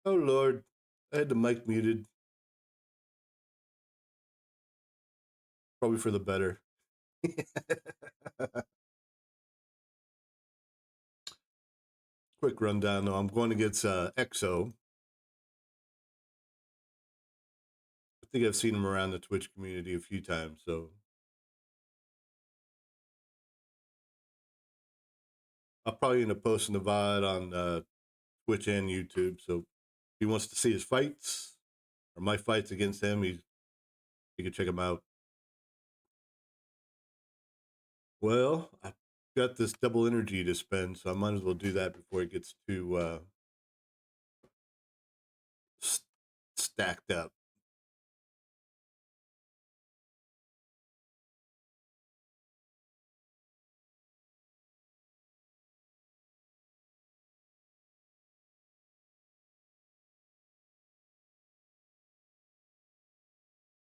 Oh Lord, I had the mic muted, probably for the better. Quick rundown though. I'm going against EXO. I think I've seen him around the Twitch community a few times, so I'll probably end up posting the VOD on Twitch and YouTube. So if he wants to see his fights or my fights against him, he can check them out. Well, I've got this double energy to spend, so I might as well do that before it gets too stacked up.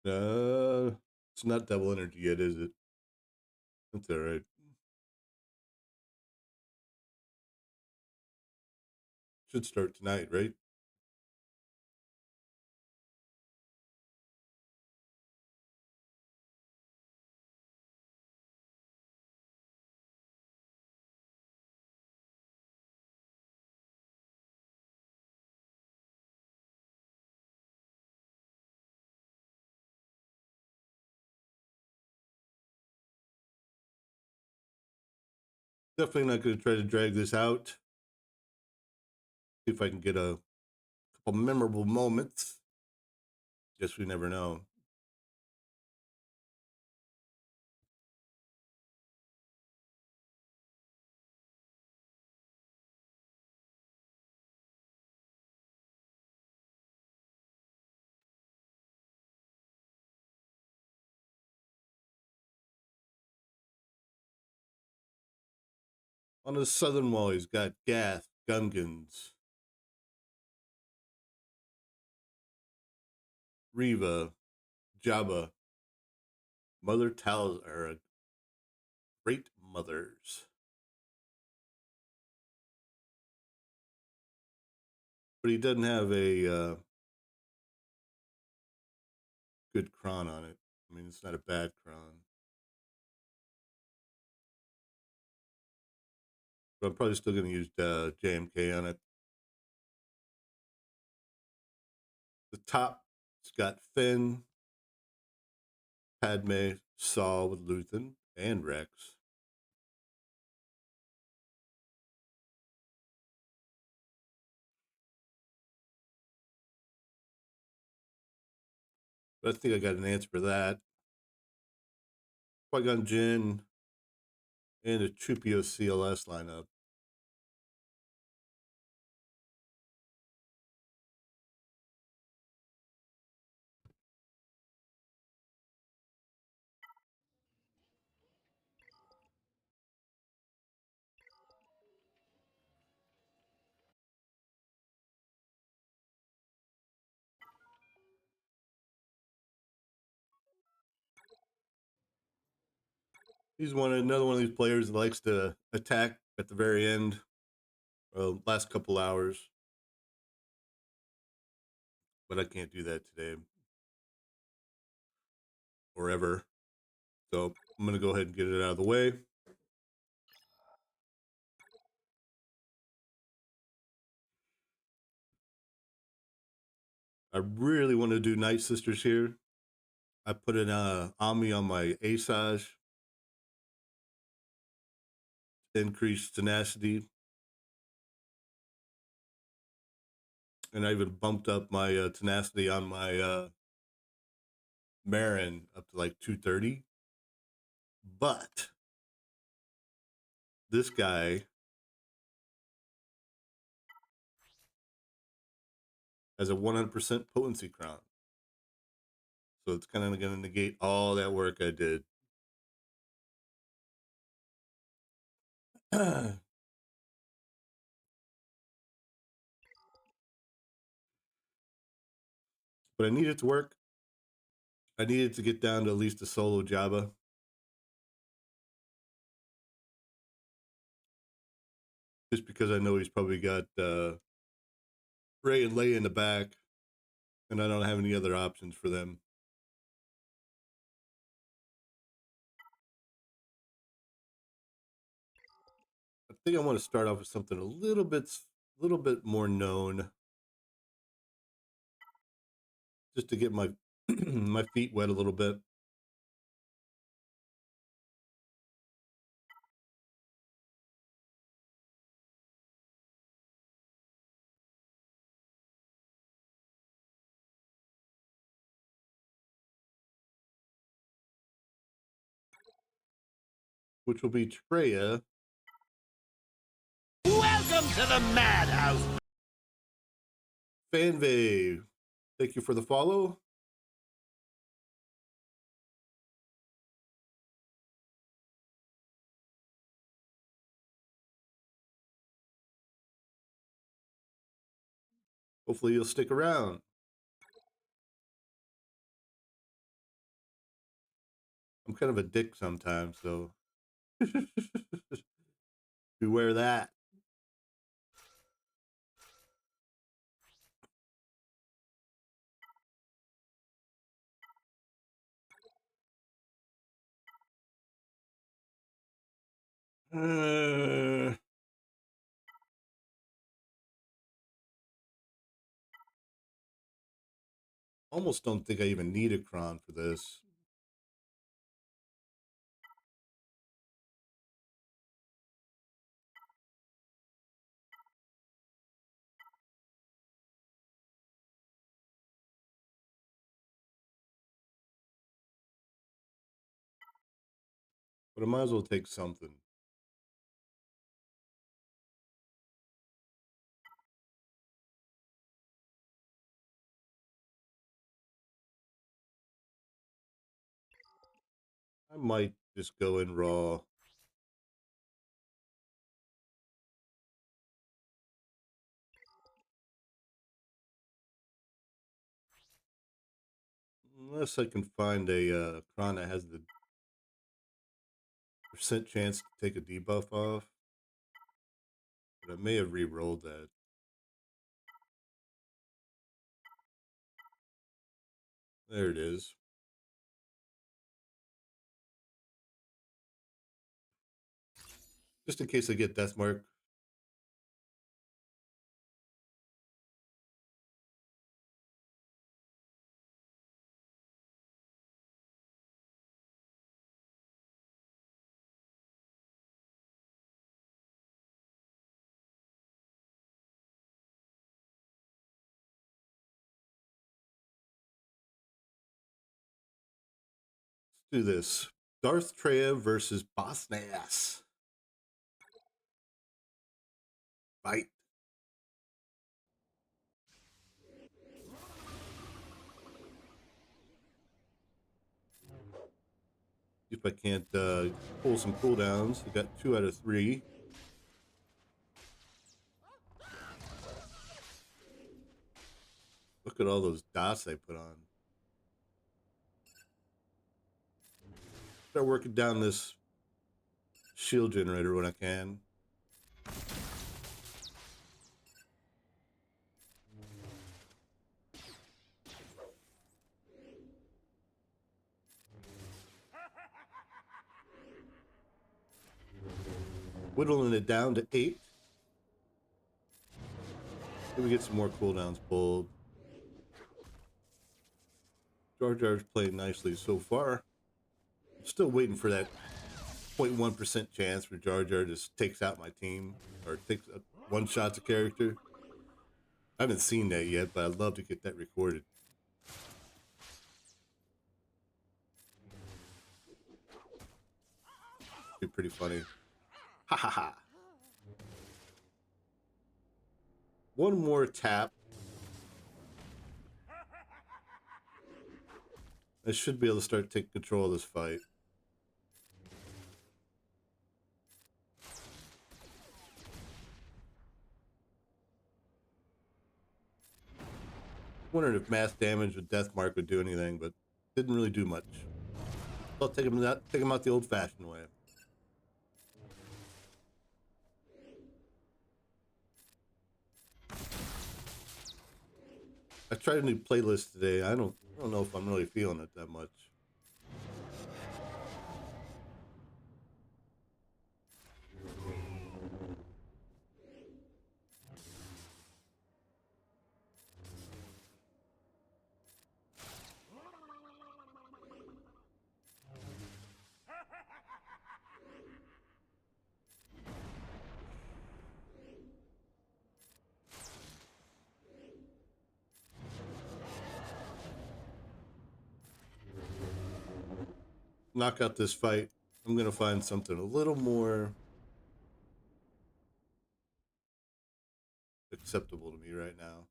It's not double energy yet, is it? That's all right. Should start tonight, right? Definitely not going to try to drag this out. See if I can get a couple memorable moments. Guess we never know. On the southern wall, he's got Gath, Gungans, Riva, Jabba, Mother Tal, or Great Mothers. But he doesn't have a good cron on it. I mean, it's not a bad cron. But I'm probably still going to use JMK on it. The top, it's got Finn, Padme, Saul with Luthen, and Rex. But I think I got an answer for that. Qui-Gon Jinn and a Chupio CLS lineup. He's another one of these players that likes to attack at the very end, last couple hours. But I can't do that today or ever. So I'm going to go ahead and get it out of the way. I really want to do Night Sisters here. I put an Ami on my Asajj, increased tenacity, and I even bumped up my tenacity on my Marin up to like 230. But this guy has a 100% potency crown. So it's kind of going to negate all that work I did. But I need it to work. I needed to get down to at least a solo Jabba. Just because I know he's probably got Ray and Leia in the back, and I don't have any other options for them. I think I want to start off with something a little bit more known, just to get my my feet wet a little bit. Which will be Treya. Welcome to the madhouse. Fanvey, thank you for the follow. Hopefully you'll stick around. I'm kind of a dick sometimes, so beware that. Almost don't think I even need a cron for this. But I might as well take something. I might just go in raw. Unless I can find a cron that has the percent chance to take a debuff off. But I may have re-rolled that. There it is. Just in case I get Death Mark. Let's do this. Darth Treya versus Boss Nass. Fight. See if I can't pull some cooldowns. I got 2 out of 3. Look at all those dots I put on. Start working down this shield generator when I can. Whittling it down to 8. Then we get some more cooldowns pulled. Jar Jar's playing nicely so far. I'm still waiting for that 0.1% chance where Jar Jar just takes out my team or takes a one-shot the character. I haven't seen that yet, but I'd love to get that recorded. Be pretty funny. Ha ha ha. One more tap. I should be able to start taking control of this fight. Wondering if mass damage with Death Mark would do anything, but didn't really do much. I'll take him out the old-fashioned way. I tried a new playlist today. I don't know if I'm really feeling it that much. Knock out this fight. I'm gonna find something a little more acceptable to me right now.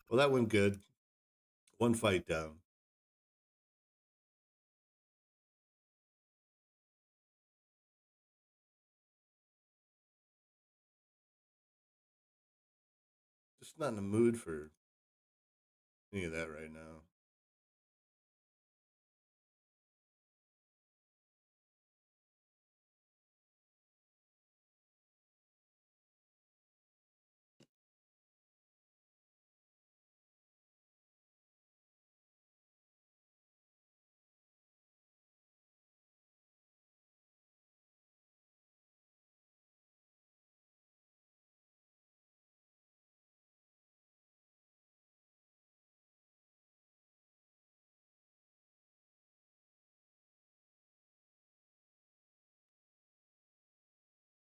Well, that went good. One fight down. Just not in the mood for any of that right now.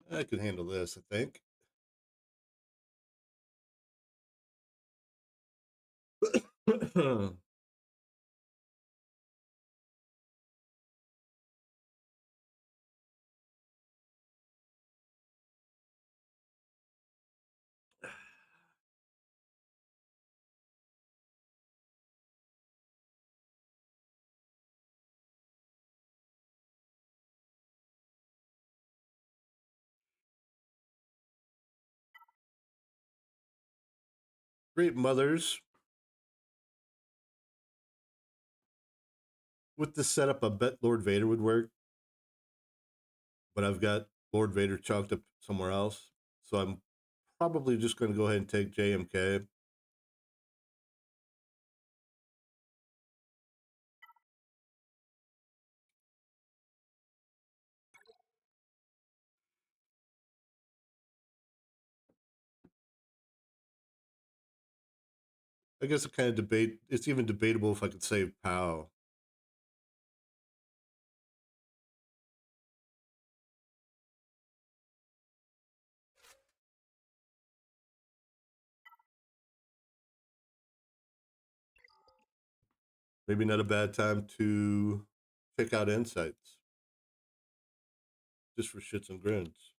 I could handle this, I think. Great mothers. With this setup, I bet Lord Vader would work, but I've got Lord Vader chalked up somewhere else, so I'm probably just going to go ahead and take JMK. I guess it's even debatable if I could save POW. Maybe not a bad time to check out Insights, just for shits and grins.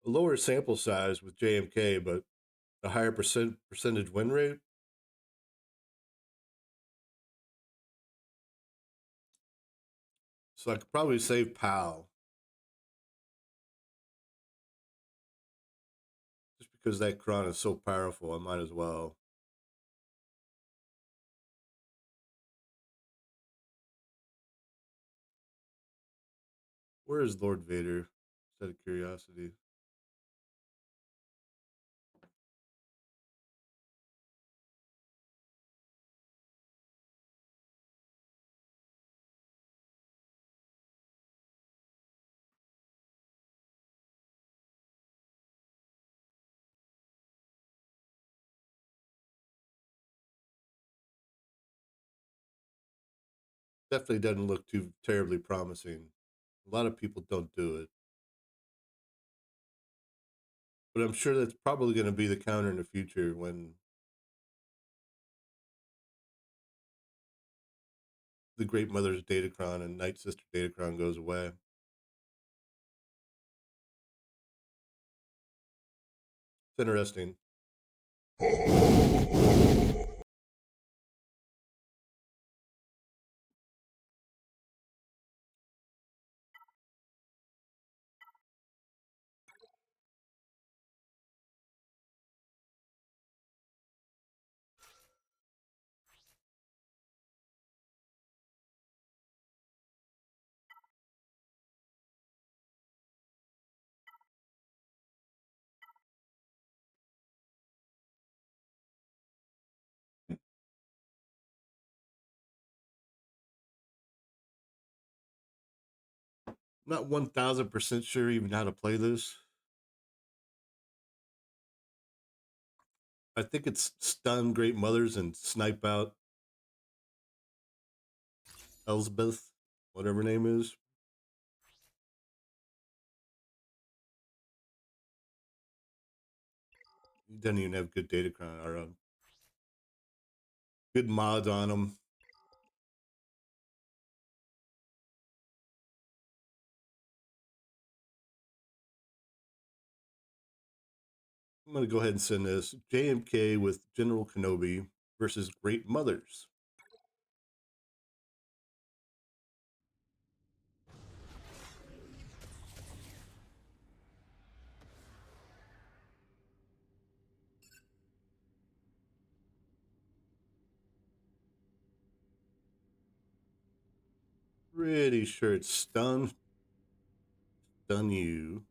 A lower sample size with JMK, but a higher percentage win rate. So I could probably save Pal just because that Kron is so powerful. I might as well. Where is Lord Vader? Just out of curiosity. Definitely doesn't look too terribly promising. A lot of people don't do it. But I'm sure that's probably going to be the counter in the future when the Great Mother's Datacron and Night Sister Datacron goes away. It's interesting. I'm not 1000% sure even how to play this. I think it's stun Great Mothers and snipe out Elsbeth, whatever her name is. He doesn't even have good Datacron or good mods on him. I'm going to go ahead and send this JMK with General Kenobi versus Great Mothers. Pretty sure it's stun. Stun you.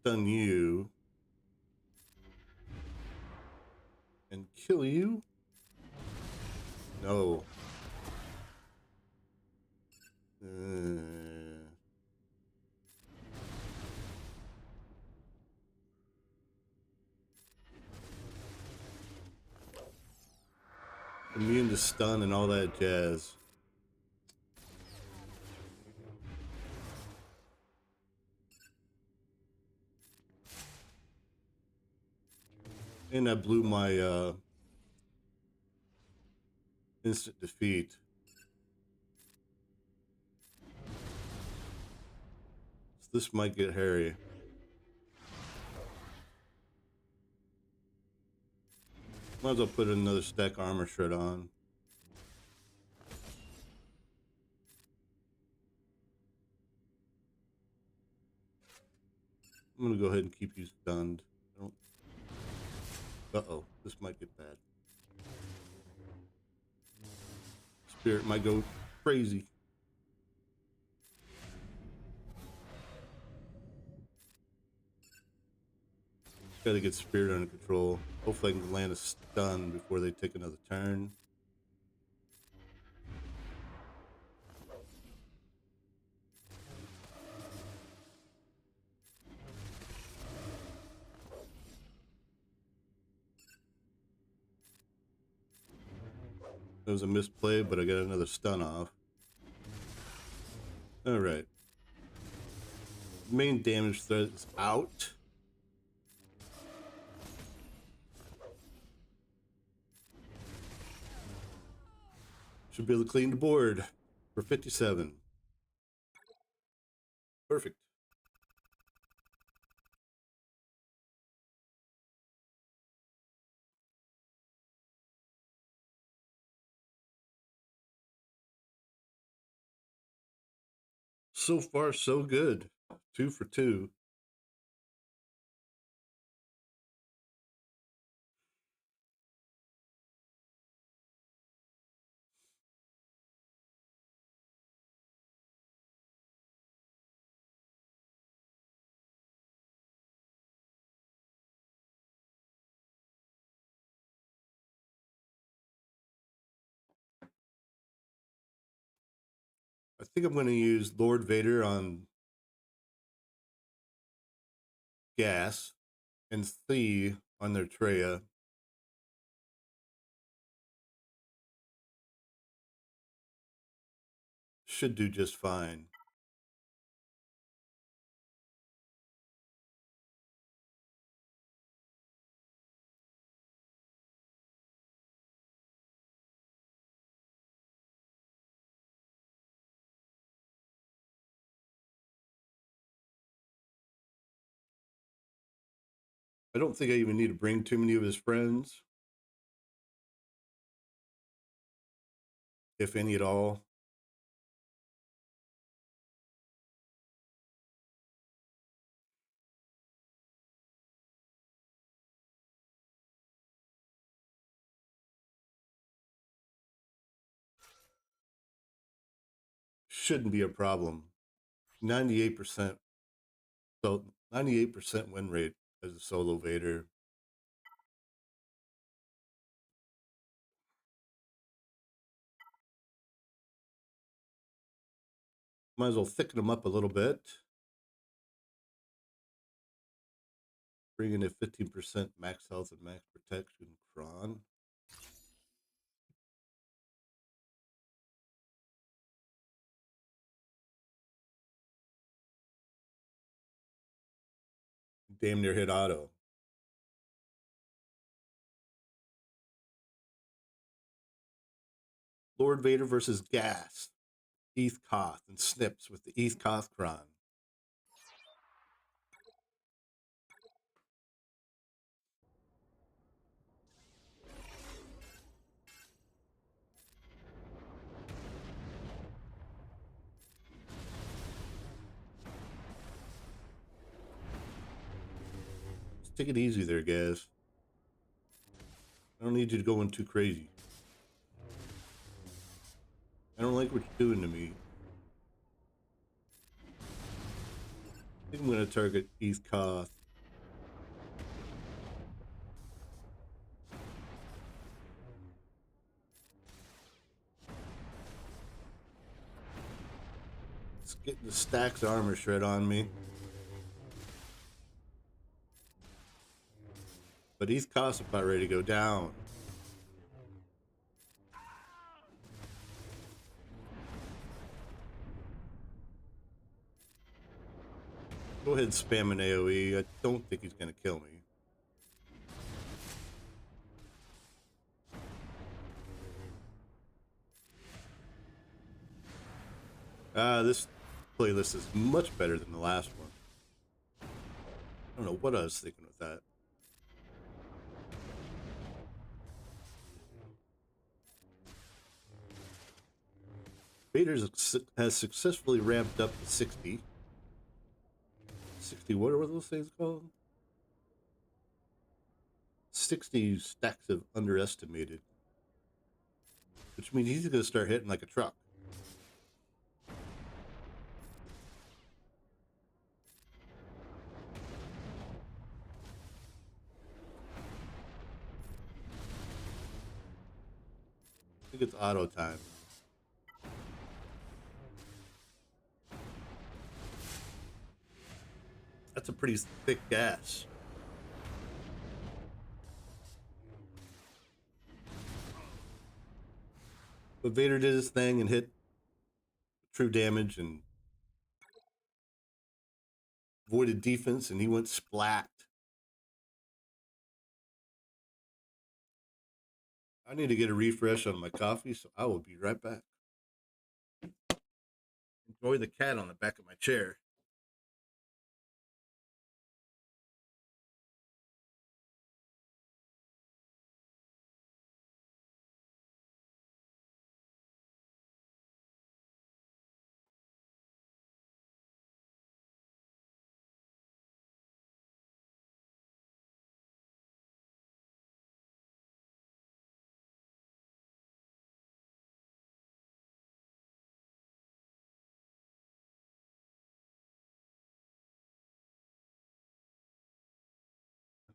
Stun you. And kill you? No. Immune to stun and all that jazz. And I blew my instant defeat. So this might get hairy. Might as well put another stack armor shred on. I'm gonna go ahead and keep you stunned. Uh-oh, this might get bad. Spirit might go crazy. Gotta get Spirit under control. Hopefully I can land a stun before they take another turn. It was a misplay, but I got another stun off. Alright. Main damage threat is out. Should be able to clean the board. for 57. Perfect. So far, so good. 2 for 2. I think I'm going to use Lord Vader on gas and Thea on their Treya. Should do just fine. I don't think I even need to bring too many of his friends, if any at all. Shouldn't be a problem. 98%. So 98% win rate as a solo Vader. Might as well thicken them up a little bit. Bring in a 15% max health and max protection Kron. Damn near hit auto. Lord Vader versus Gas. Eth Koth and Snips with the Eth Koth Kron. Just take it easy there, guys. I don't need you to go in too crazy. I don't like what you're doing to me. I think I'm going to target Eth Koth. It's getting the stacks armor shred on me. But Eth Koth's about ready to go down. Go ahead and spam an AoE. I don't think he's going to kill me. This playlist is much better than the last one. I don't know what I was thinking with that. Vader has successfully ramped up to 60. 60, what are those things called? 60 stacks of underestimated. Which means he's going to start hitting like a truck. I think it's auto time. That's a pretty thick gas. But Vader did his thing and hit true damage and avoided defense, and he went splat. I need to get a refresh on my coffee, so I will be right back. Joy the cat on the back of my chair.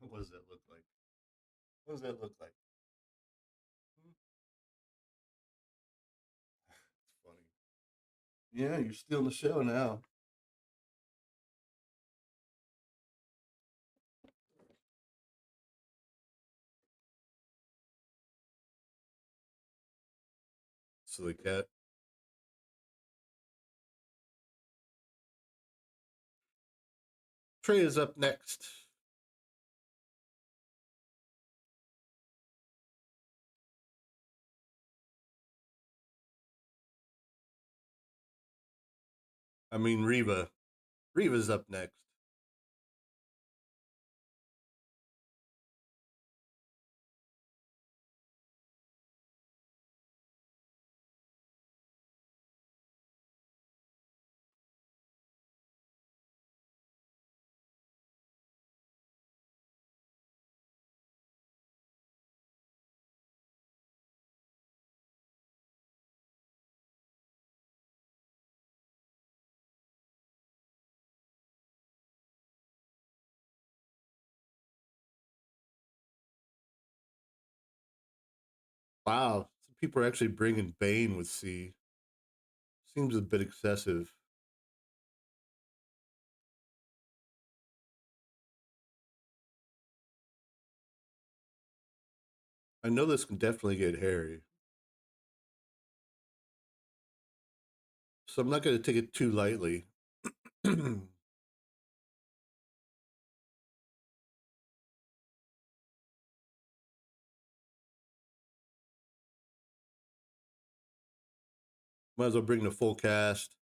What does that look like? What does that look like? Hmm, it's funny. Yeah, you're stealing the show now. Silly cat. Trey is up next. I mean, Reva. Reva's up next. Wow, some people are actually bringing Bane with C. Seems a bit excessive. I know this can definitely get hairy, so I'm not going to take it too lightly. Might as well bring the full cast.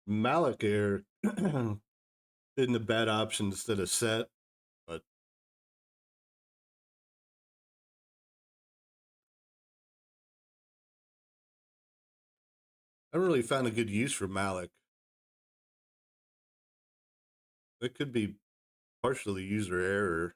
Malik Air isn't a bad option instead of Set, but I haven't really found a good use for Malik. It could be partially user error.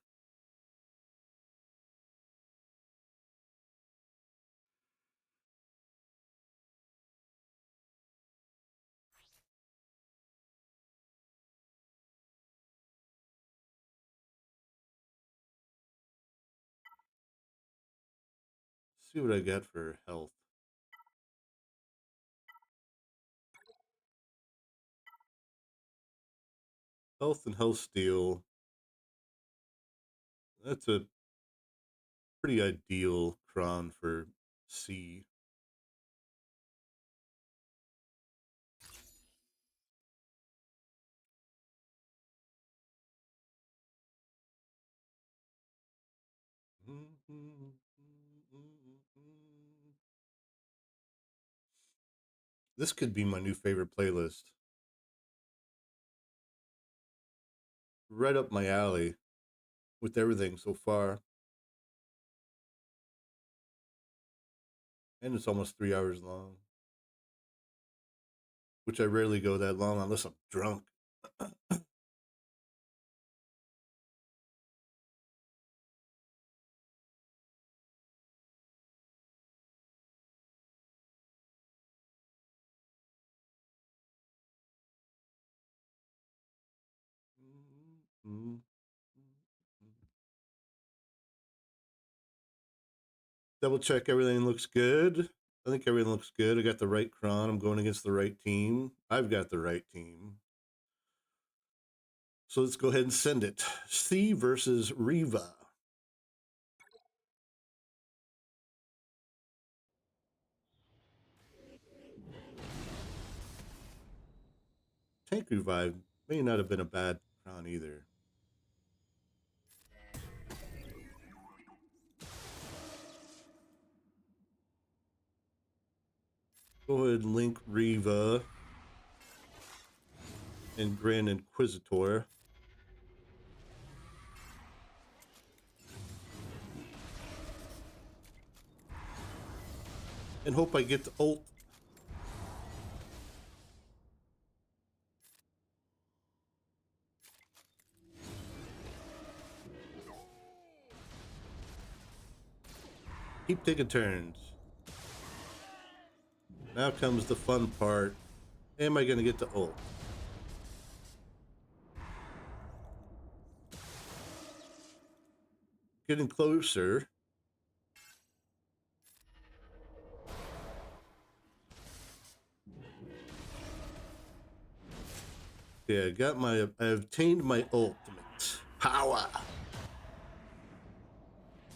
Let's see what I got for health. Health and health steal. That's a pretty ideal cron for C. This could be my new favorite playlist. Right up my alley with everything so far. And it's almost 3 hours long, which I rarely go that long unless I'm drunk. Double check everything looks good. I think everything looks good. I got the right cron. I'm going against the right team. I've got the right team. So let's go ahead and send it. C versus Riva. Tank Revive may not have been a bad crown either. Go ahead and link Riva and Grand Inquisitor. And hope I get the ult. Keep taking turns. Now comes the fun part. Am I going to get the ult? Getting closer. Yeah, I obtained my ultimate power.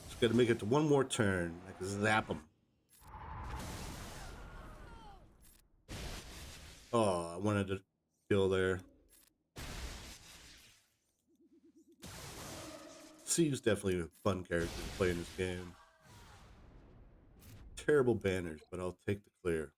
Just got to make it to one more turn. I can zap him. Oh, I wanted to kill there. C's definitely a fun character to play in this game. Terrible banners, but I'll take the clear.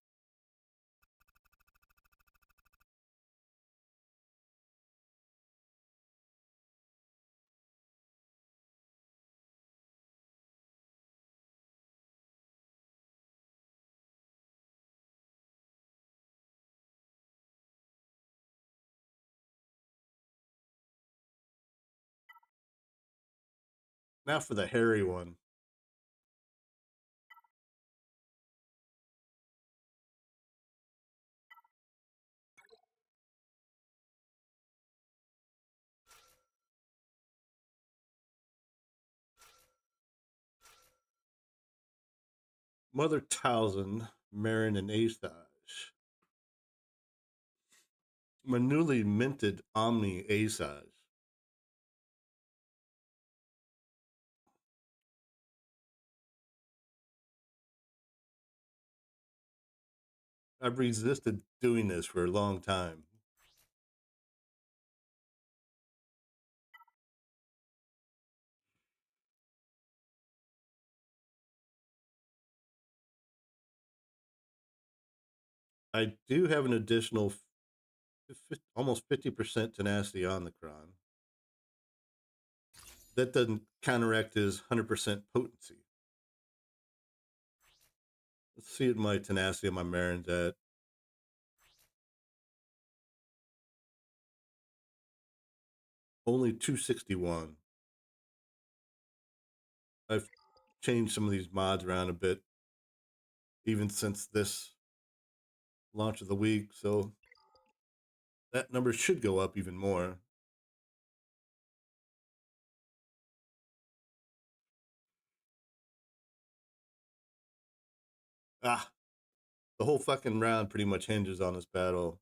Now for the hairy one. Mother Talzin, Marin, and Asajj. My newly minted Omni Asajj. I've resisted doing this for a long time. I do have an additional almost 50% tenacity on the Kron. That doesn't counteract his 100% potency. Let's see what my tenacity on my Marin's at. Only 261. I've changed some of these mods around a bit, even since this launch of the week, so that number should go up even more. Ah, the whole fucking round pretty much hinges on this battle.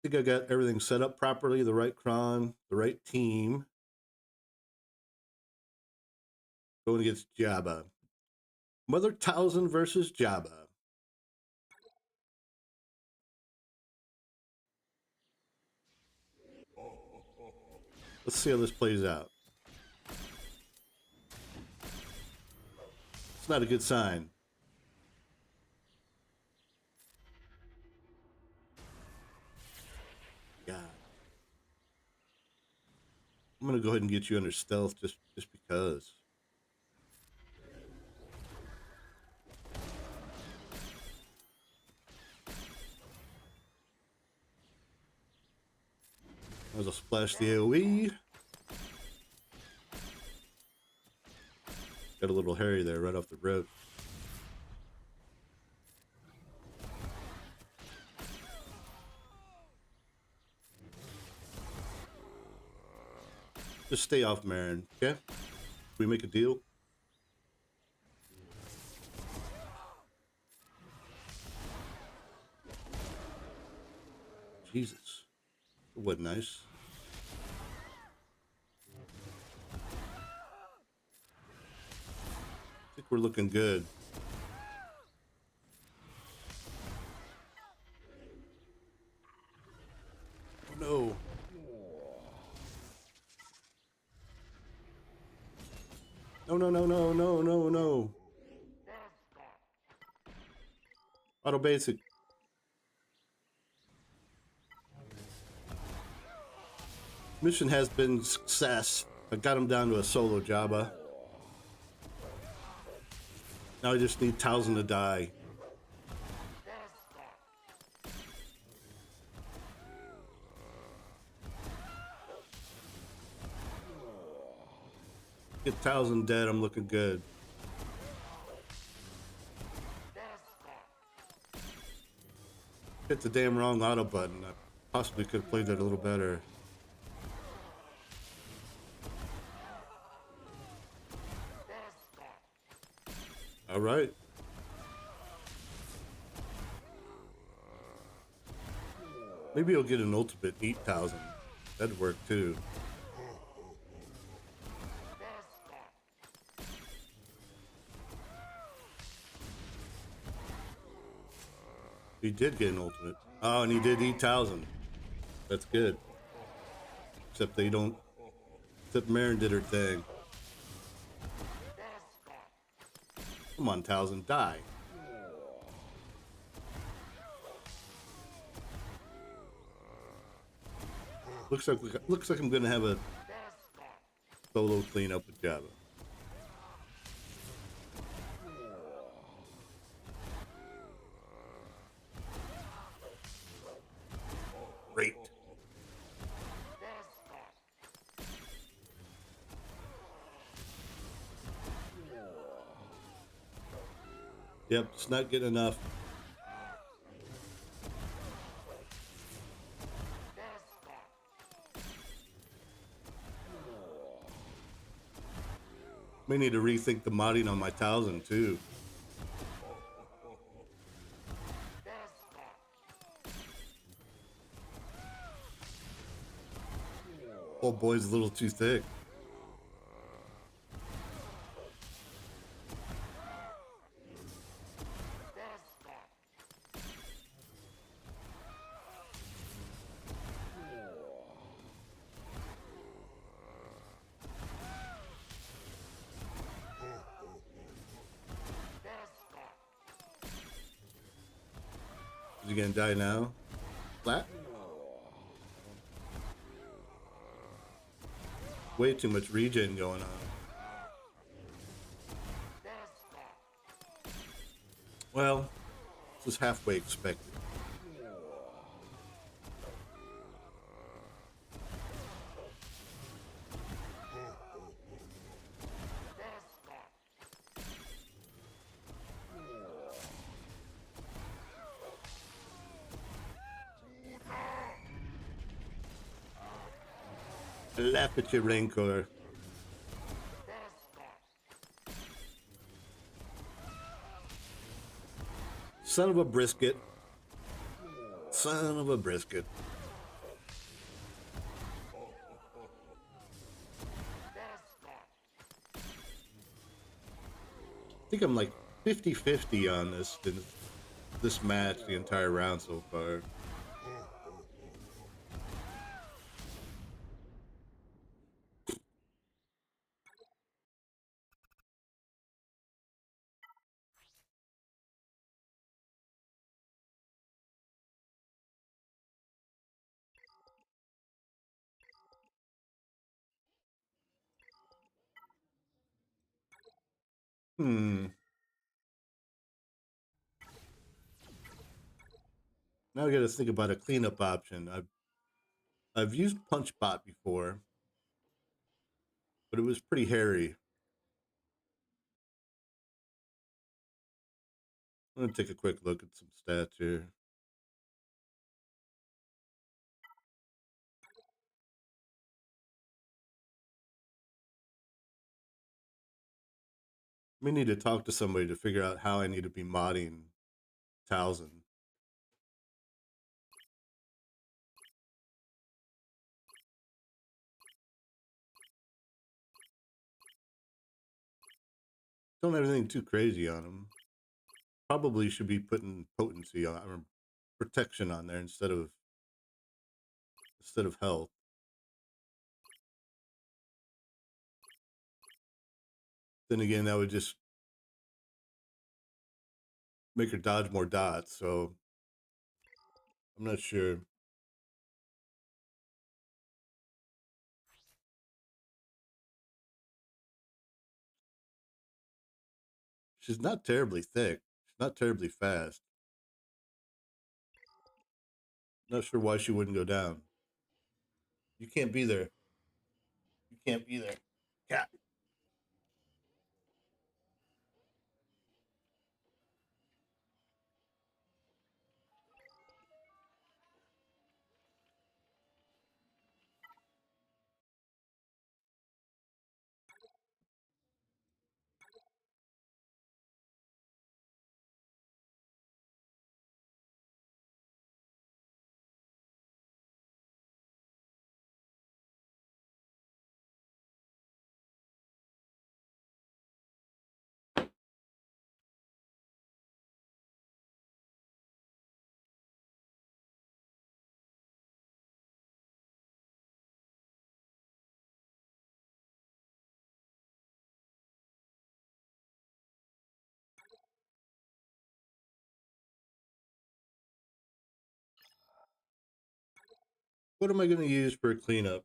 I think I got everything set up properly, the right cron, the right team. Going against Jabba. Mother Talzin versus Jabba. Let's see how this plays out. It's not a good sign. God. I'm gonna go ahead and get you under stealth just because. There's a splash the AoE. Got a little hairy there right off the rip. Just stay off Marin, okay? We make a deal? Jesus. It wasn't nice. I think we're looking good. Oh no. No, no, no, no, no, no, no. Auto basic. Mission has been success. I got him down to a solo Jabba. Now I just need Towson to die. Get Towson dead, I'm looking good. Hit the damn wrong auto button. I possibly could have played that a little better. All right. Maybe he'll get an ultimate 8,000. That'd work too. He did get an ultimate. Oh, and he did 8,000. That's good. Except they don't. Except Marin did her thing. Come on, Towson, die. Looks like I'm gonna have a solo cleanup with Jabba. Great. Yep, it's not getting enough. May need to rethink the modding on my Towson too. Oh boy's a little too thick. Is he gonna die now? Flat? Way too much regen going on. Well, this is halfway expected. Laugh at your Rancor. Son of a brisket. Son of a brisket. I think I'm like 50-50 on this match the entire round so far. Hmm. Now I got to think about a cleanup option. I've used PunchBot before, but it was pretty hairy. I'm gonna take a quick look at some stats here. We need to talk to somebody to figure out how I need to be modding Towson. Don't have anything too crazy on him. Probably should be putting potency on or protection on there instead of health. Then again, that would just make her dodge more dots. So I'm not sure. She's not terribly thick. She's not terribly fast. Not sure why she wouldn't go down. You can't be there. You can't be there. Cat. What am I going to use for a cleanup?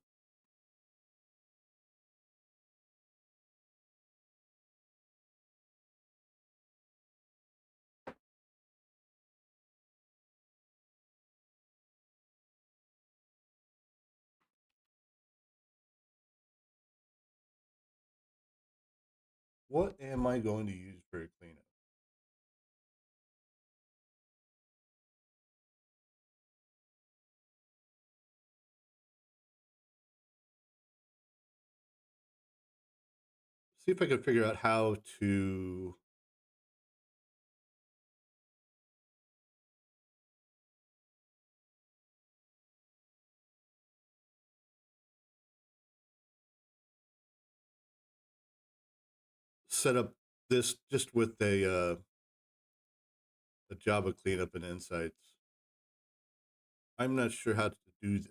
What am I going to use for a cleanup? See if I can figure out how to set up this just with a Java cleanup and insights. I'm not sure how to do this.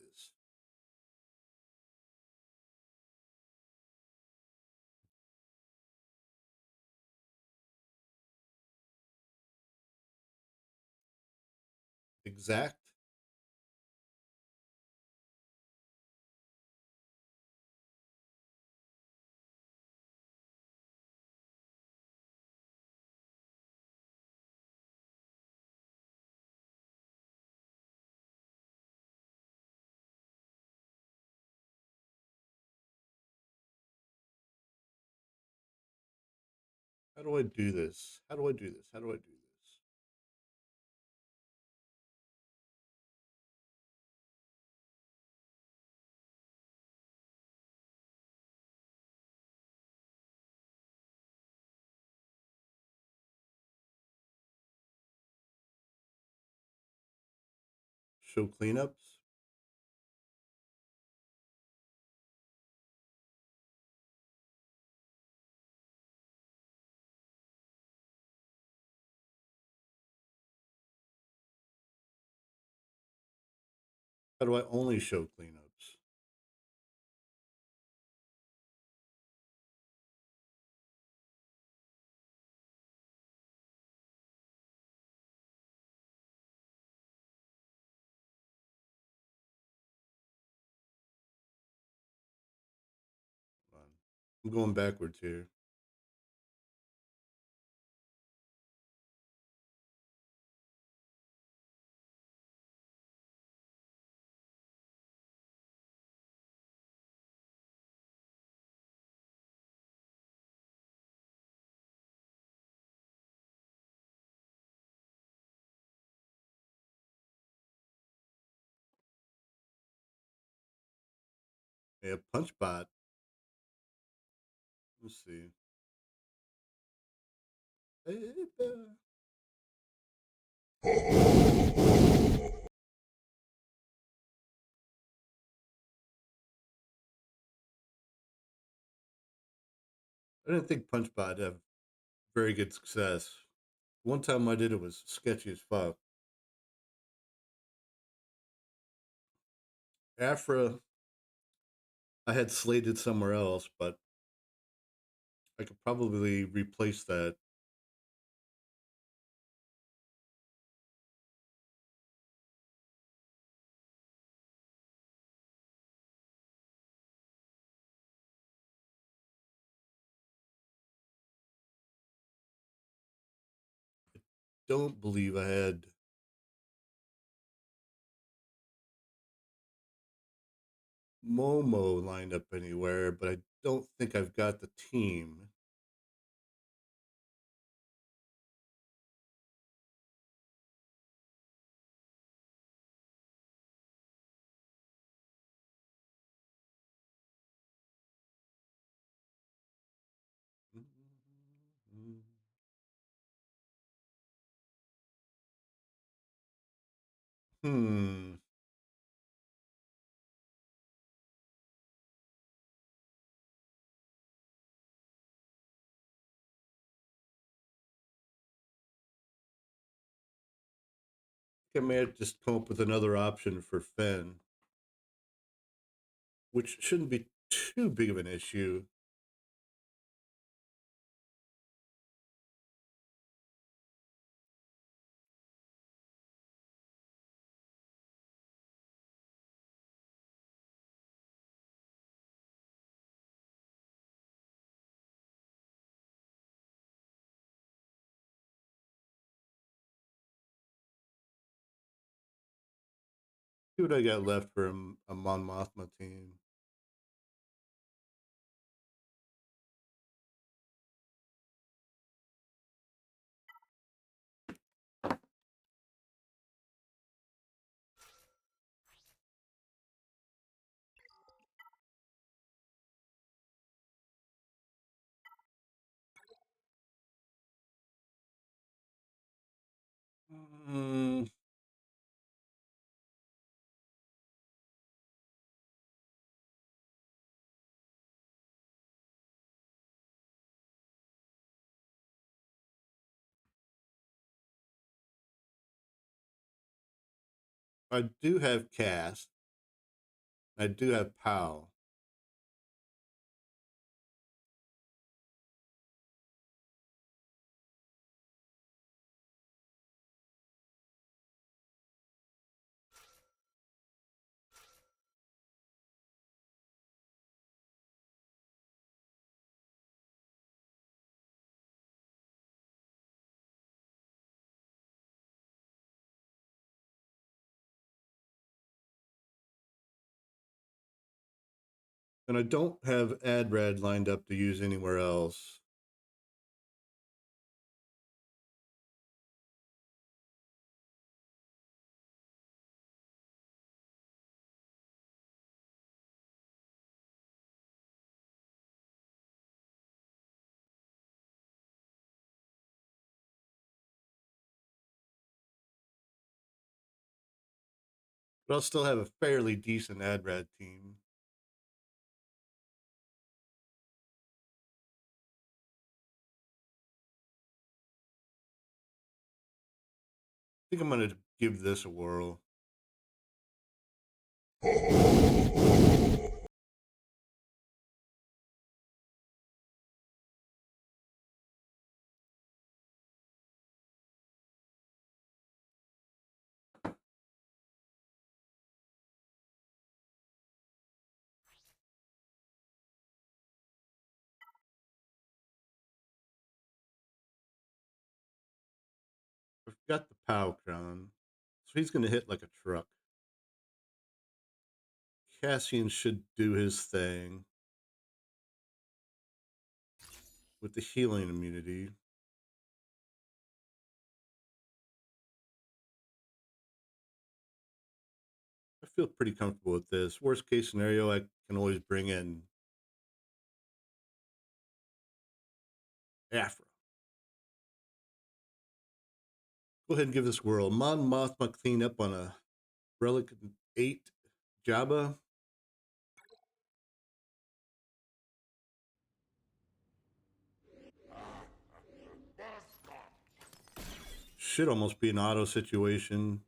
Exact. How do I do this? How do I do this? How do I do this? Show cleanups. How do I only show cleanups? Hold on. I'm going backwards here. Yeah, punch bot. Let's see. baby. I didn't think PunchBot had very good success. One time I did it was sketchy as fuck. Afra, I had slated somewhere else, but I could probably replace that. Don't believe I had Momo lined up anywhere, but I don't think I've got the team. Hmm. I may have just come up with another option for Finn, which shouldn't be too big of an issue. See what I got left for a Mon Mothma team. Mm, I do have Cass. I do have Pow. And I don't have Adrad lined up to use anywhere else. But I'll still have a fairly decent Adrad team. I think I'm going to give this a whirl. I've got the Pow Crown, so he's going to hit like a truck. Cassian should do his thing with the healing immunity. I feel pretty comfortable with this. Worst case scenario, I can always bring in Afra. Go ahead and give this whirl. Mon Mothma clean up on a Relic 8 Jabba. Should almost be an auto situation.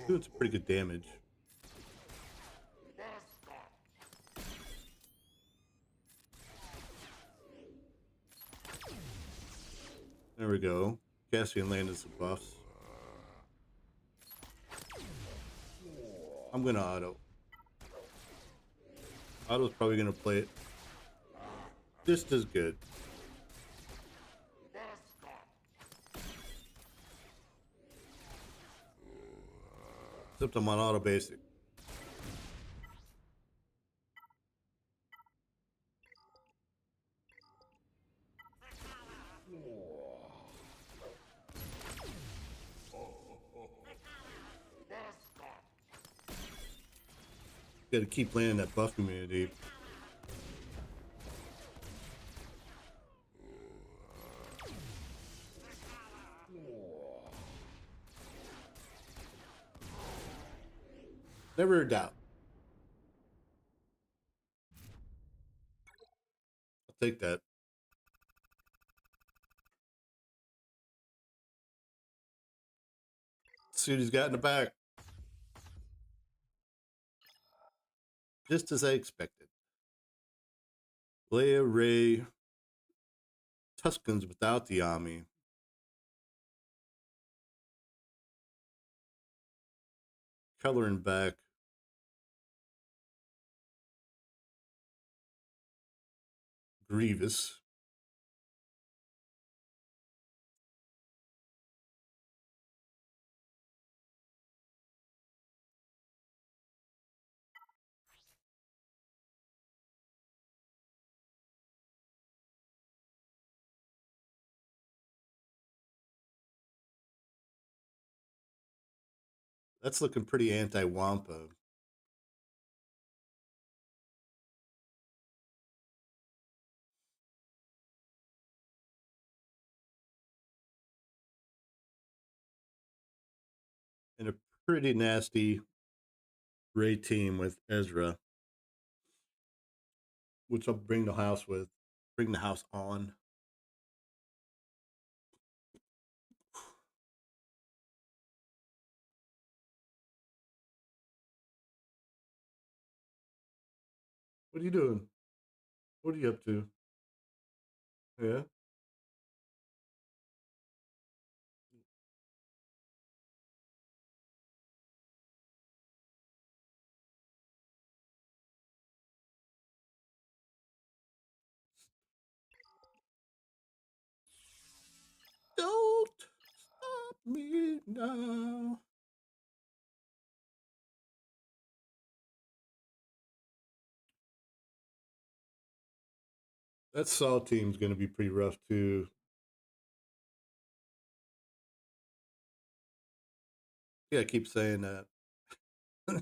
Doing some pretty good damage. There we go. Cassian landed some buffs. I'm gonna auto. Auto's probably gonna play it just as good. Except I'm on auto basic. Gotta keep landing that buff community. Never a doubt. I'll take that. Let's see what he's got in the back. Just as I expected. Leia, Ray, Tuscans without the Ami. Coloring back. Grievous. That's looking pretty anti-Wampa. And a pretty nasty Ray team with Ezra. Which I'll bring the house with. Bring the house on. What are you doing? What are you up to? Yeah? Don't stop me now. That Saw team's going to be pretty rough too. Yeah, I keep saying that. I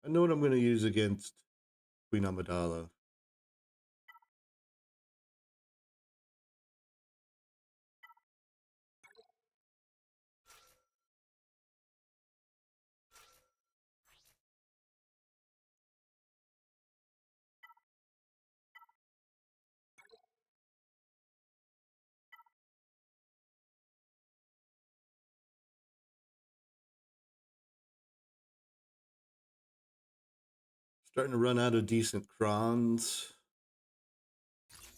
know what I'm going to use against Queen Amidala. Starting to run out of decent crons.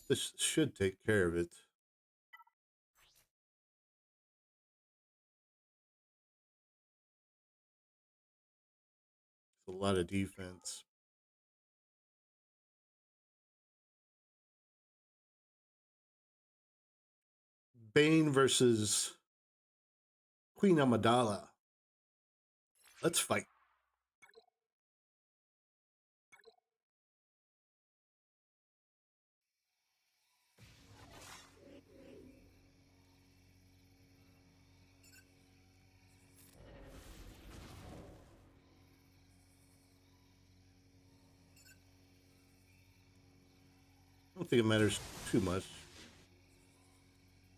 This should take care of it. It's a lot of defense. Bane versus Queen Amidala. Let's fight. I don't think it matters too much.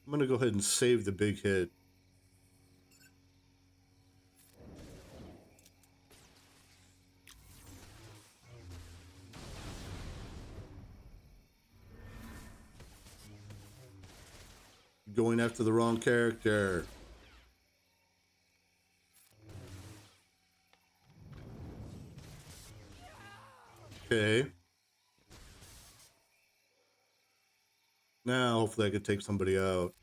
I'm going to go ahead and save the big hit. Going after the wrong character. Okay. Now, hopefully I can take somebody out.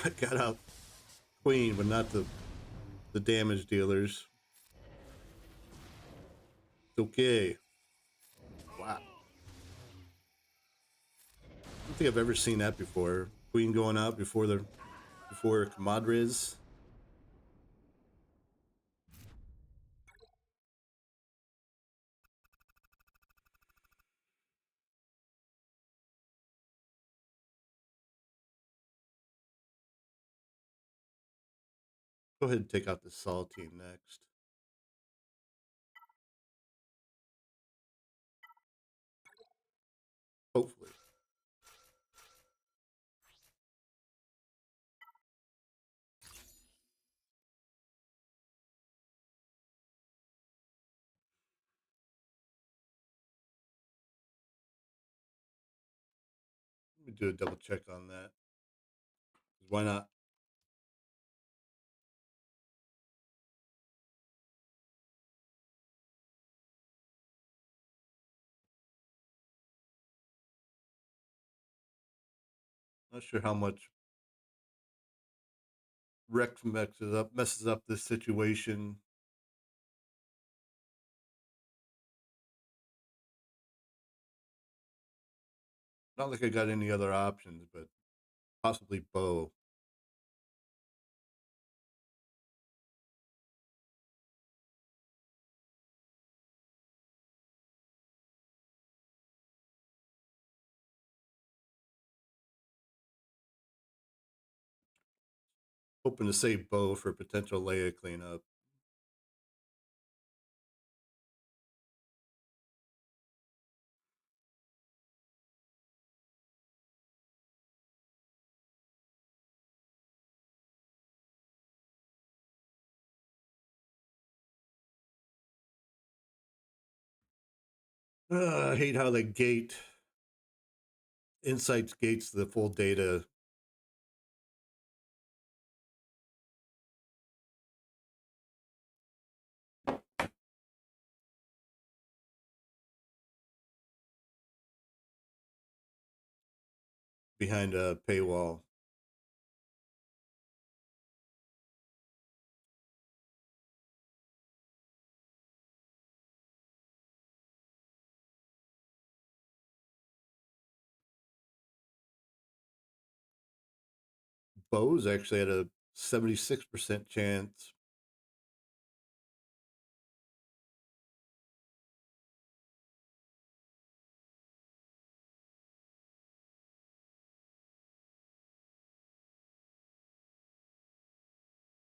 I got out Queen, but not the damage dealers. It's okay. Wow. I don't think I've ever seen that before. Queen going out before Comadres. Go ahead and take out the Saul team next. Hopefully. Let me do a double check on that. Why not? Not sure how much Rex messes up this situation. Not like I got any other options, but possibly Bo. Hoping to save Bo for potential Leia cleanup. I hate how the gate Insights gates the full data. Behind a paywall. Bo's actually had a 76% chance.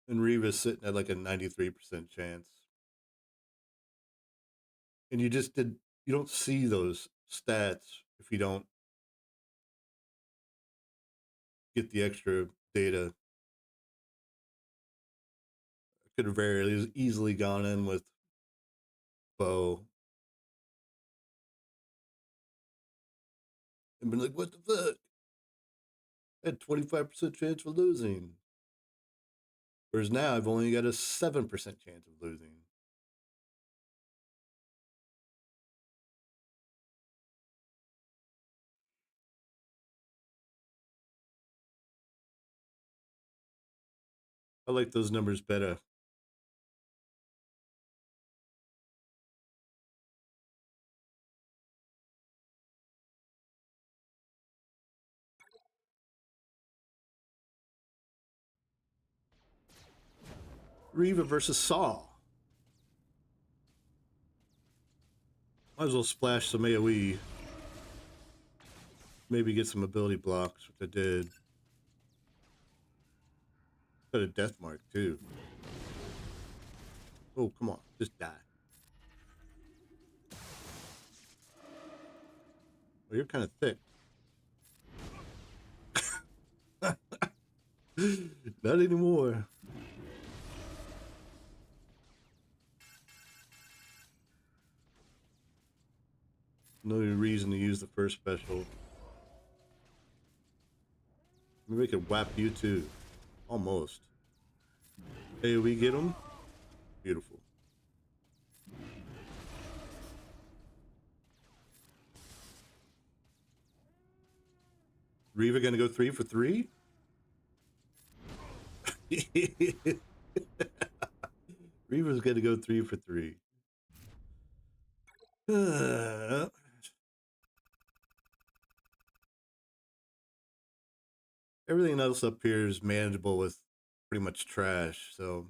And Reva's sitting at like a 93% chance. And you don't see those stats if you don't get the extra data. I could have very easily gone in with Bo and been like, what the fuck? I had 25% chance for losing. Whereas now I've only got a 7% chance of losing. I like those numbers better. Riva versus Saul. Might as well splash some AoE. Maybe get some ability blocks, which I did. Got a death mark too. Oh, come on. Just die. Well, you're kind of thick. Not anymore. No reason to use the first special. Maybe we could whap you too. Almost. Hey, we get him? Beautiful. Riva gonna go 3 for 3? Riva's gonna go 3 for 3. Everything else up here is manageable with pretty much trash, so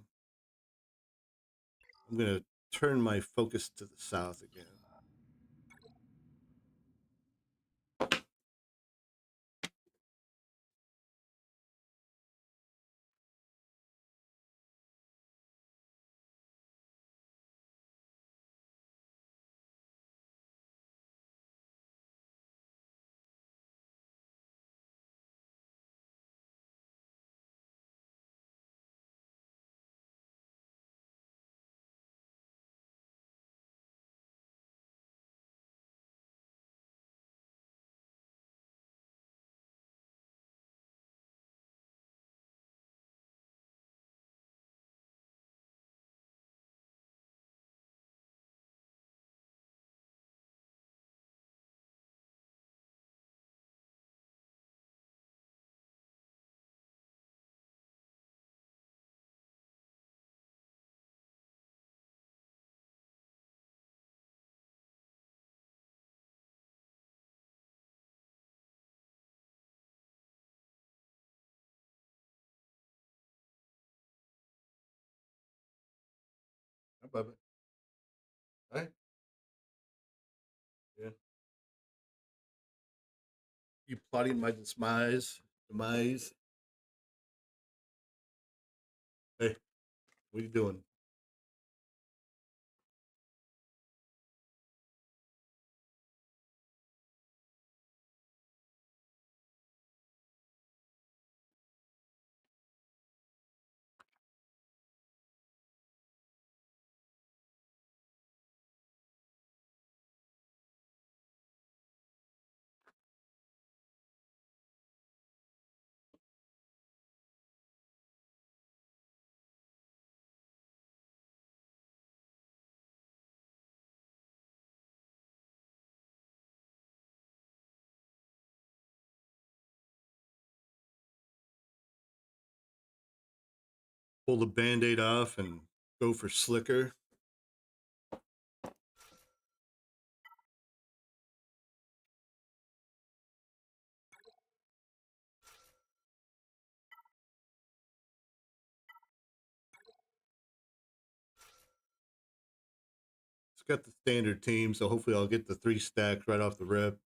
I'm gonna turn my focus to the south again. Above it. Right? Yeah. You plotting my demise? Demise? Hey, what are you doing? Pull the band-aid off and go for slicker. It's got the standard team, so hopefully I'll get the 3 stacks right off the rip.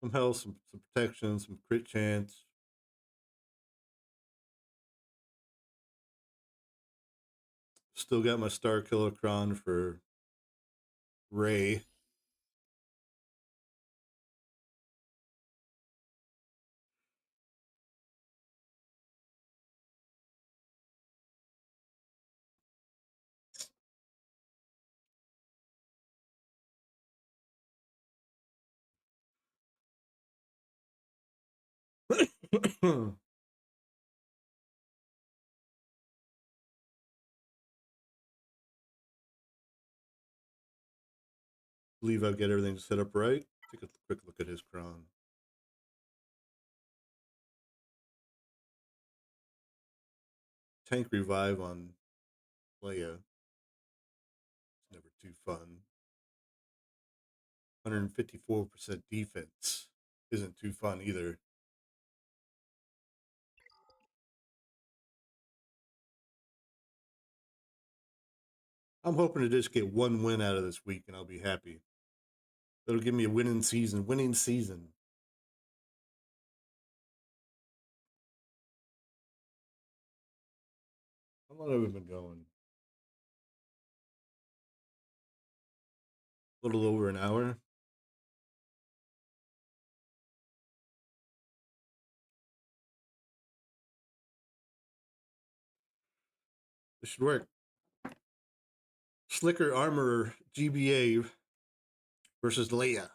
Some health, some protection, some crit chance. Still got my Star Killer Kron for Ray. Believe I'll get everything set up right. Take a quick look at his cron. Tank revive on Leia. It's never too fun. 154% defense isn't too fun either. I'm hoping to just get one win out of this week and I'll be happy. That'll give me a winning season. Winning season. How long have we been going? A little over an hour. This should work. Slicker Armorer GBA versus Leia.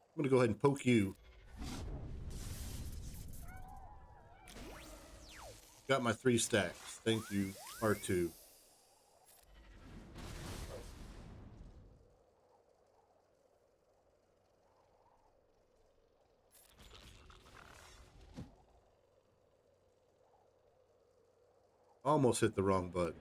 I'm going to go ahead and poke you. Got my 3 stacks. Thank you, R2. Almost hit the wrong button.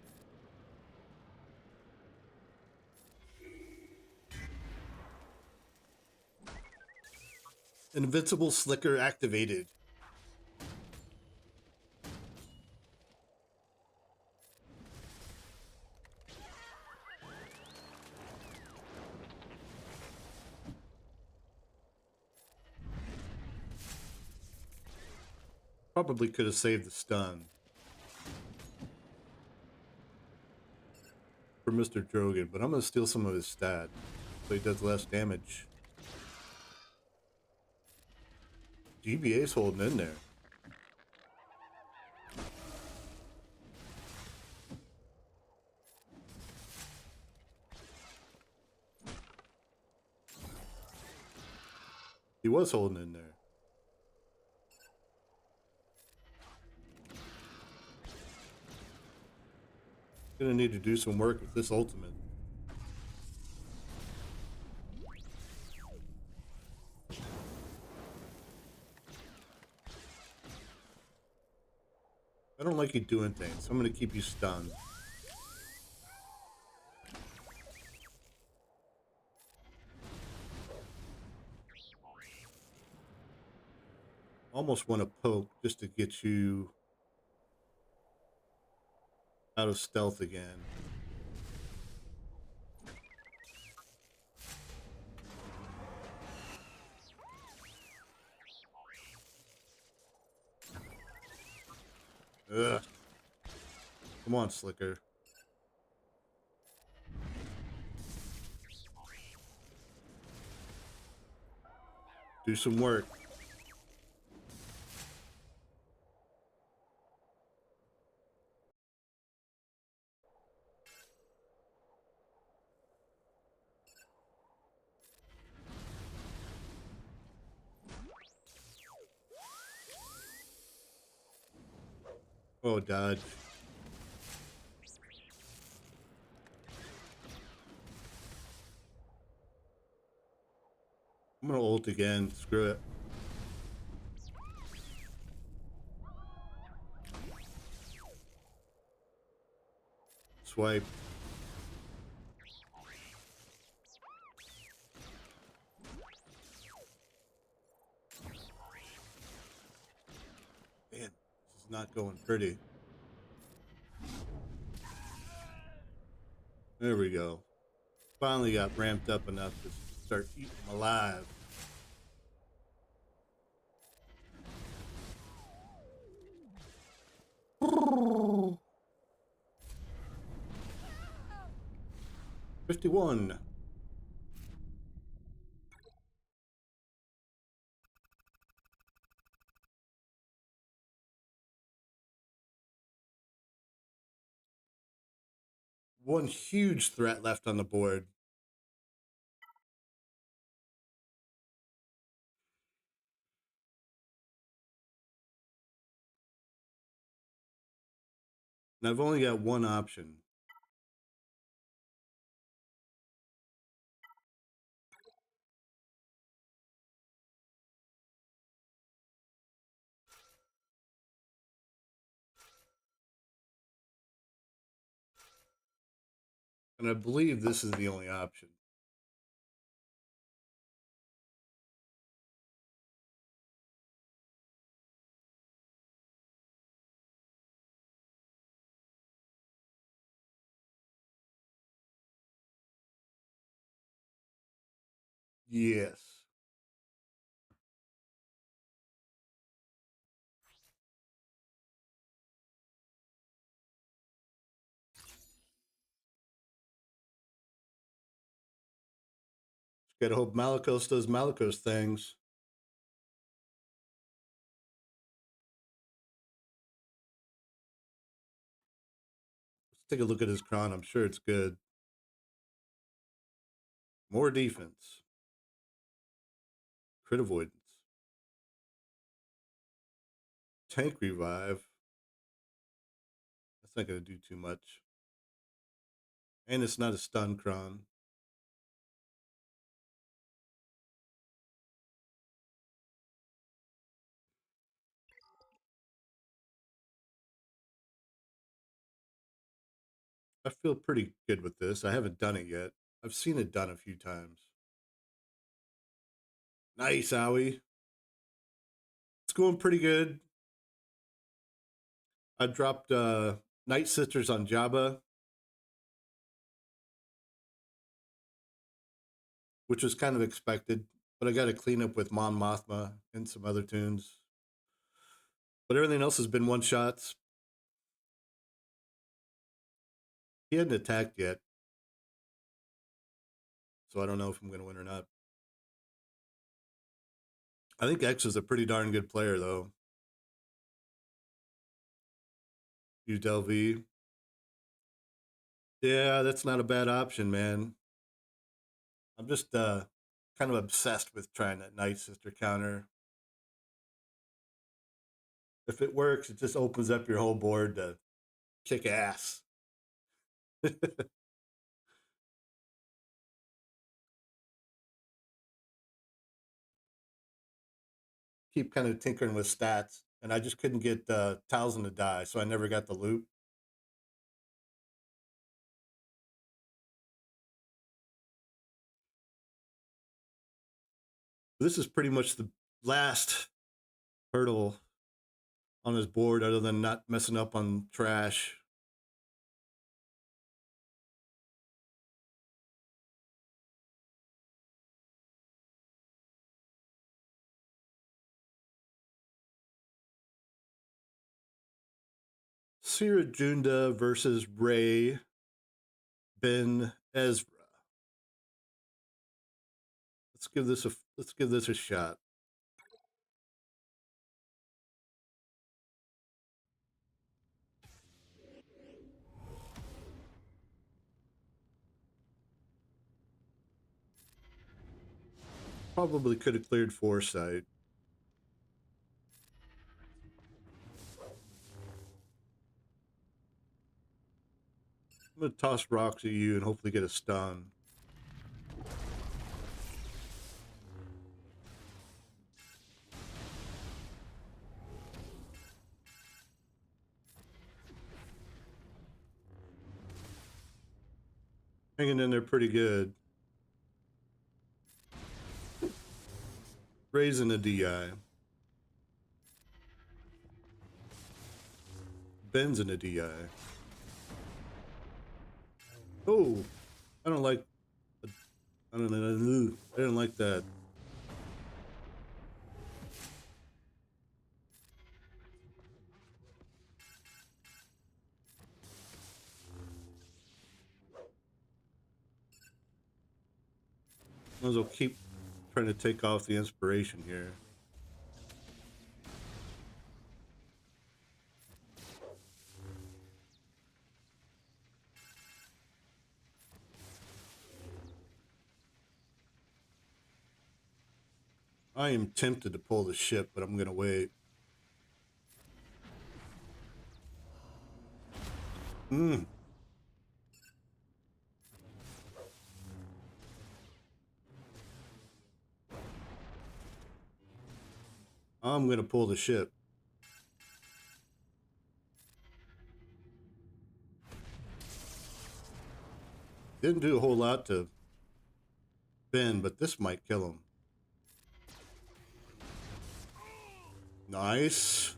Invincible Slicker activated. Probably could have saved the stun for Mr. Drogan, but I'm going to steal some of his stat so he does less damage. GBA's holding in there. He was holding in there. Gonna need to do some work with this ultimate. I don't like you doing things, so I'm gonna keep you stunned. Almost want to poke just to get you out of stealth again. Ugh. Come on, Slicker. Do some work. Oh, dodge. I'm gonna ult again. Screw it. Swipe. Man, this is not going pretty. There we go. Finally got ramped up enough to start eating them alive. Oh. 51. One huge threat left on the board. And I've only got one option. And I believe this is the only option. Yes. Gotta hope Malikos does Malikos things. Let's take a look at his cron. I'm sure it's good. More defense. Crit avoidance. Tank revive. That's not going to do too much. And it's not a stun cron. I feel pretty good with this. I haven't done it yet. I've seen it done a few times. Nice, Owie. It's going pretty good. I dropped Night Sisters on Jabba, which was kind of expected, but I got to clean up with Mon Mothma and some other tunes. But everything else has been one shots. He hadn't attacked yet, so I don't know if I'm going to win or not. I think X is a pretty darn good player, though. Use Delv. Yeah, that's not a bad option, man. I'm just kind of obsessed with trying that Night Sister counter. If it works, it just opens up your whole board to kick ass. Keep kind of tinkering with stats, and I just couldn't get Talzin to die, so I never got the loot. This is pretty much the last hurdle on his board, other than not messing up on trash. Sira Junda versus Ray Ben Ezra. Let's give this a shot. Probably could have cleared Foresight. I'm gonna toss rocks at you and hopefully get a stun. Hanging in there pretty good. Raising a DI. Ben's in a DI. Oh, I don't like. I don't know. I didn't like that. Might as well keep trying to take off the inspiration here. I am tempted to pull the ship, but I'm gonna wait. Hmm. I'm gonna pull the ship. Didn't do a whole lot to Ben, but this might kill him. Nice.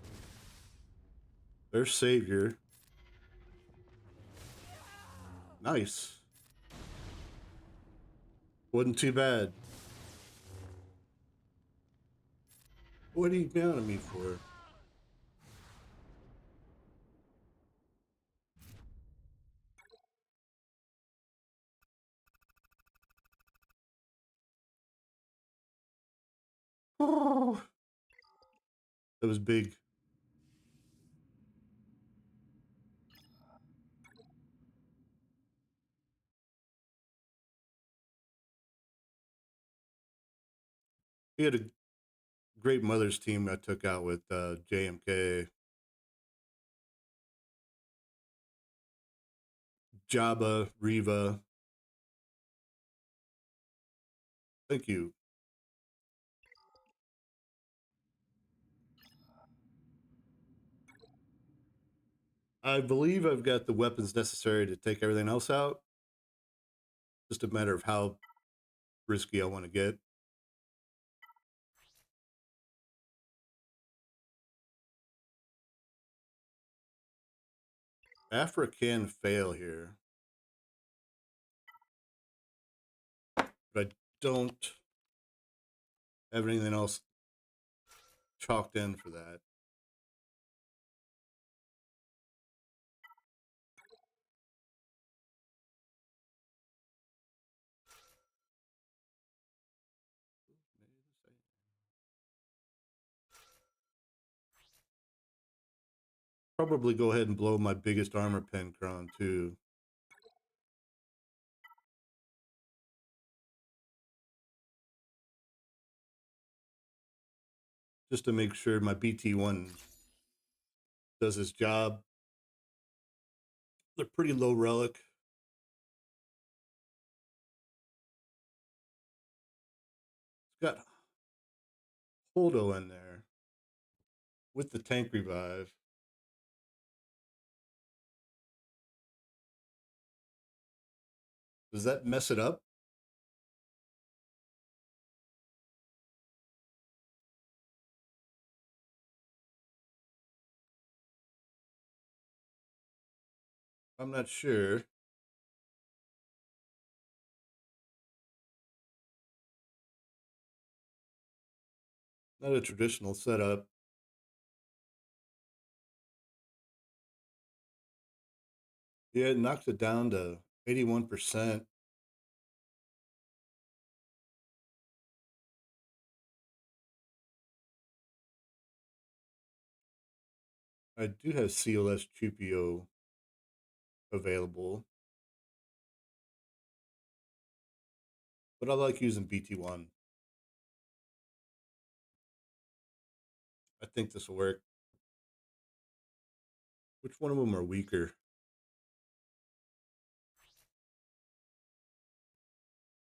There's Savior. Nice. Wasn't too bad. What are you down at me for? Oh, that was big. He had a great Mothers team I took out with JMK, Jabba, Riva. Thank you. I believe I've got the weapons necessary to take everything else out. Just a matter of how risky I want to get. Afra can fail here, but I don't have anything else chalked in for that. Probably go ahead and blow my biggest armor pen cron too. Just to make sure my BT1 does his job. They're pretty low relic. It's got Holdo in there with the tank revive. Does that mess it up? I'm not sure. Not a traditional setup. Yeah, it knocks it down to 81%. I do have CLS Chupio available, but I like using BT1. I think this will work. Which one of them are weaker?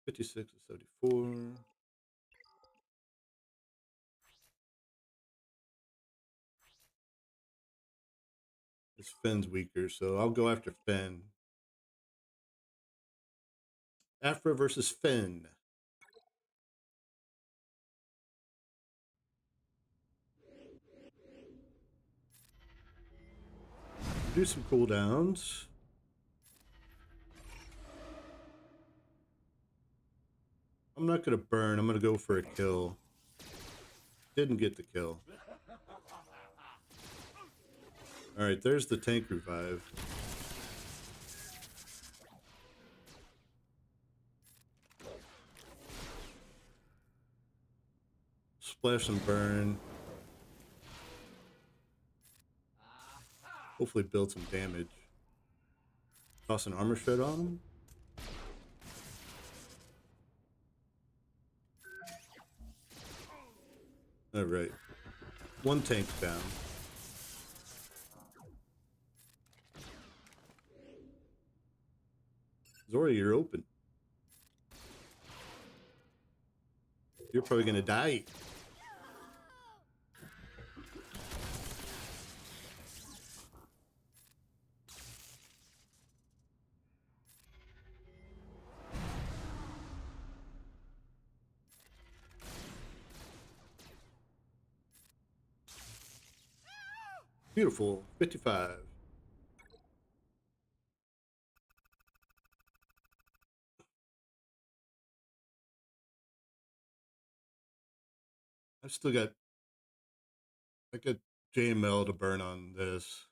56 to 74. This Finn's weaker, so I'll go after Finn. Afra versus Finn. Do some cooldowns. I'm not going to burn. I'm going to go for a kill. Didn't get the kill. All right, there's the tank revive. Splash and burn. Hopefully build some damage. Toss an armor shred on him. All right. One tank's down. Zora, you're open. You're probably gonna die. Beautiful. 55. I still got I got JML to burn on this.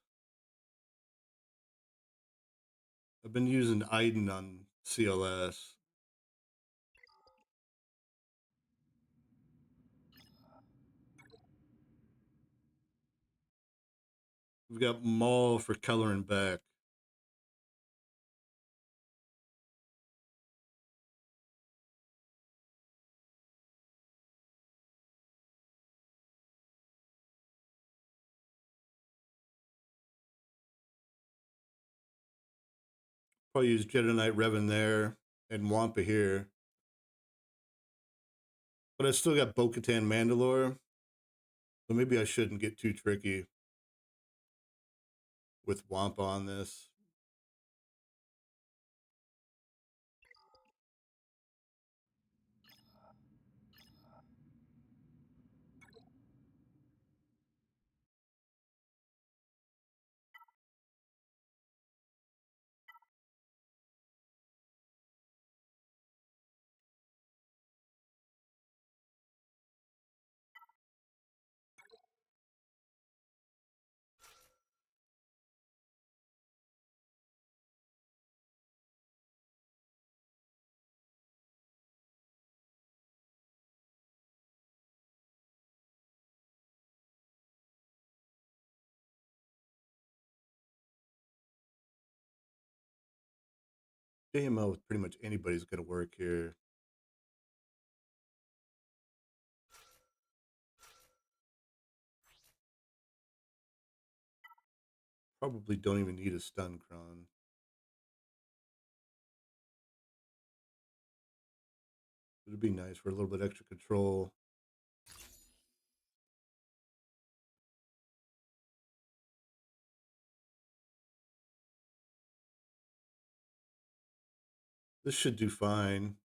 I've been using Iden on CLS. We've got Maul for coloring back. Probably use Jedi Knight Revan there and Wampa here. But I still got Bo-Katan Mandalore. So maybe I shouldn't get too tricky with Wampa on this. JML with pretty much anybody's going to work here. Probably don't even need a stun cron. It'd be nice for a little bit extra control. This should do fine.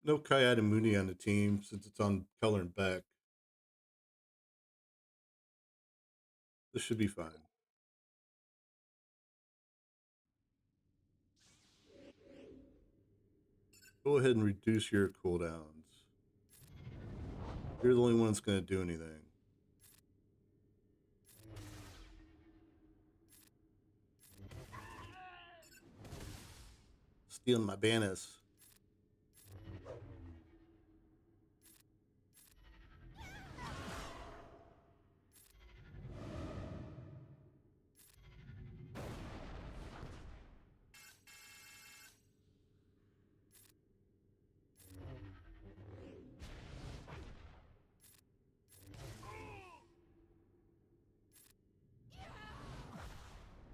No Kayada Mooney on the team since it's on color and back. This should be fine. Go ahead and reduce your cooldowns. You're the only one that's going to do anything. Stealing my banners.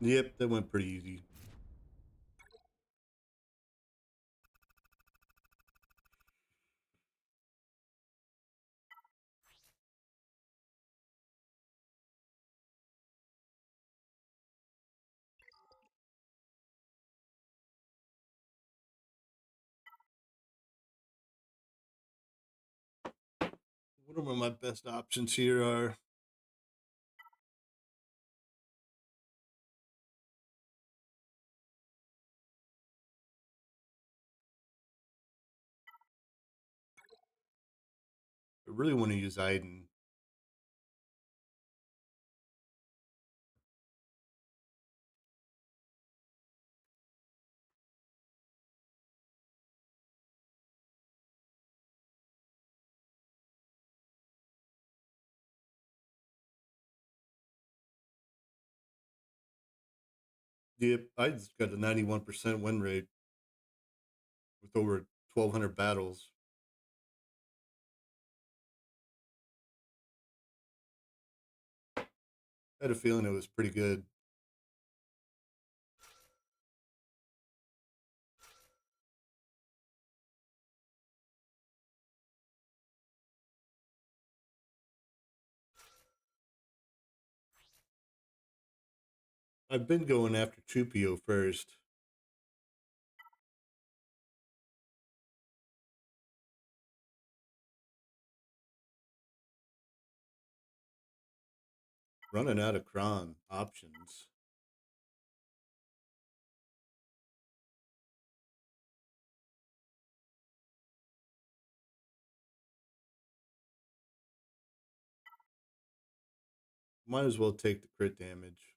Yep, that went pretty easy. What are my best options here are? I really want to use Iden. Yep, Iden's got a 91% win rate. with over 1,200 battles. I had a feeling it was pretty good. I've been going after Chupio first. Running out of cron options. Might as well take the crit damage.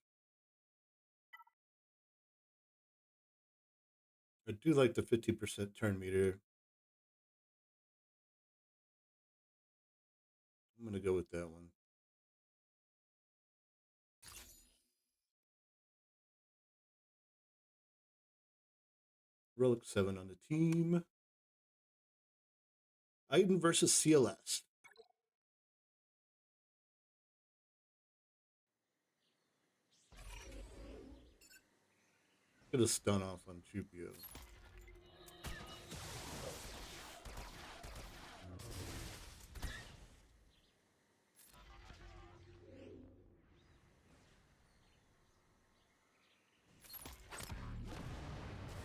I do like the 50% turn meter. I'm going to go with that one. Relic 7 on the team. Aiden versus CLS. Get a stun off on Chupio.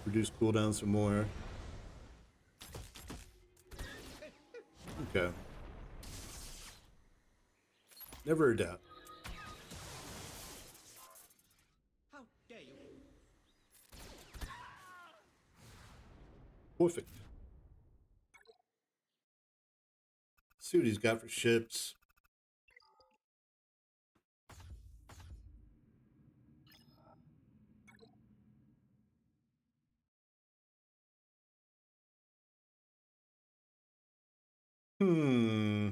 Reduce cooldown some more. Okay. Never a doubt. How dare you? Perfect. See what he's got for ships. Hmm.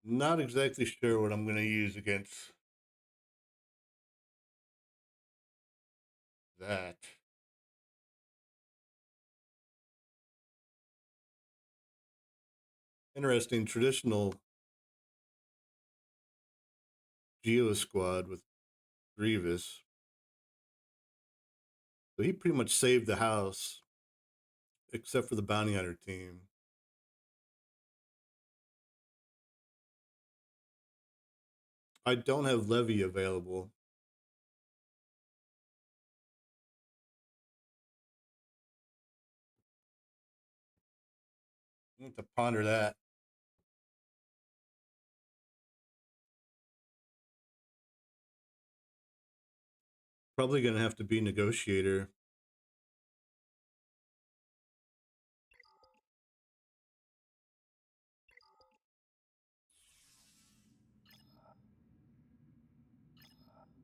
Not exactly sure what I'm going to use against that. Interesting traditional Geo squad with Grievous. So he pretty much saved the house, except for the bounty hunter team. I don't have Levy available. I need to ponder that. Probably going to have to be negotiator.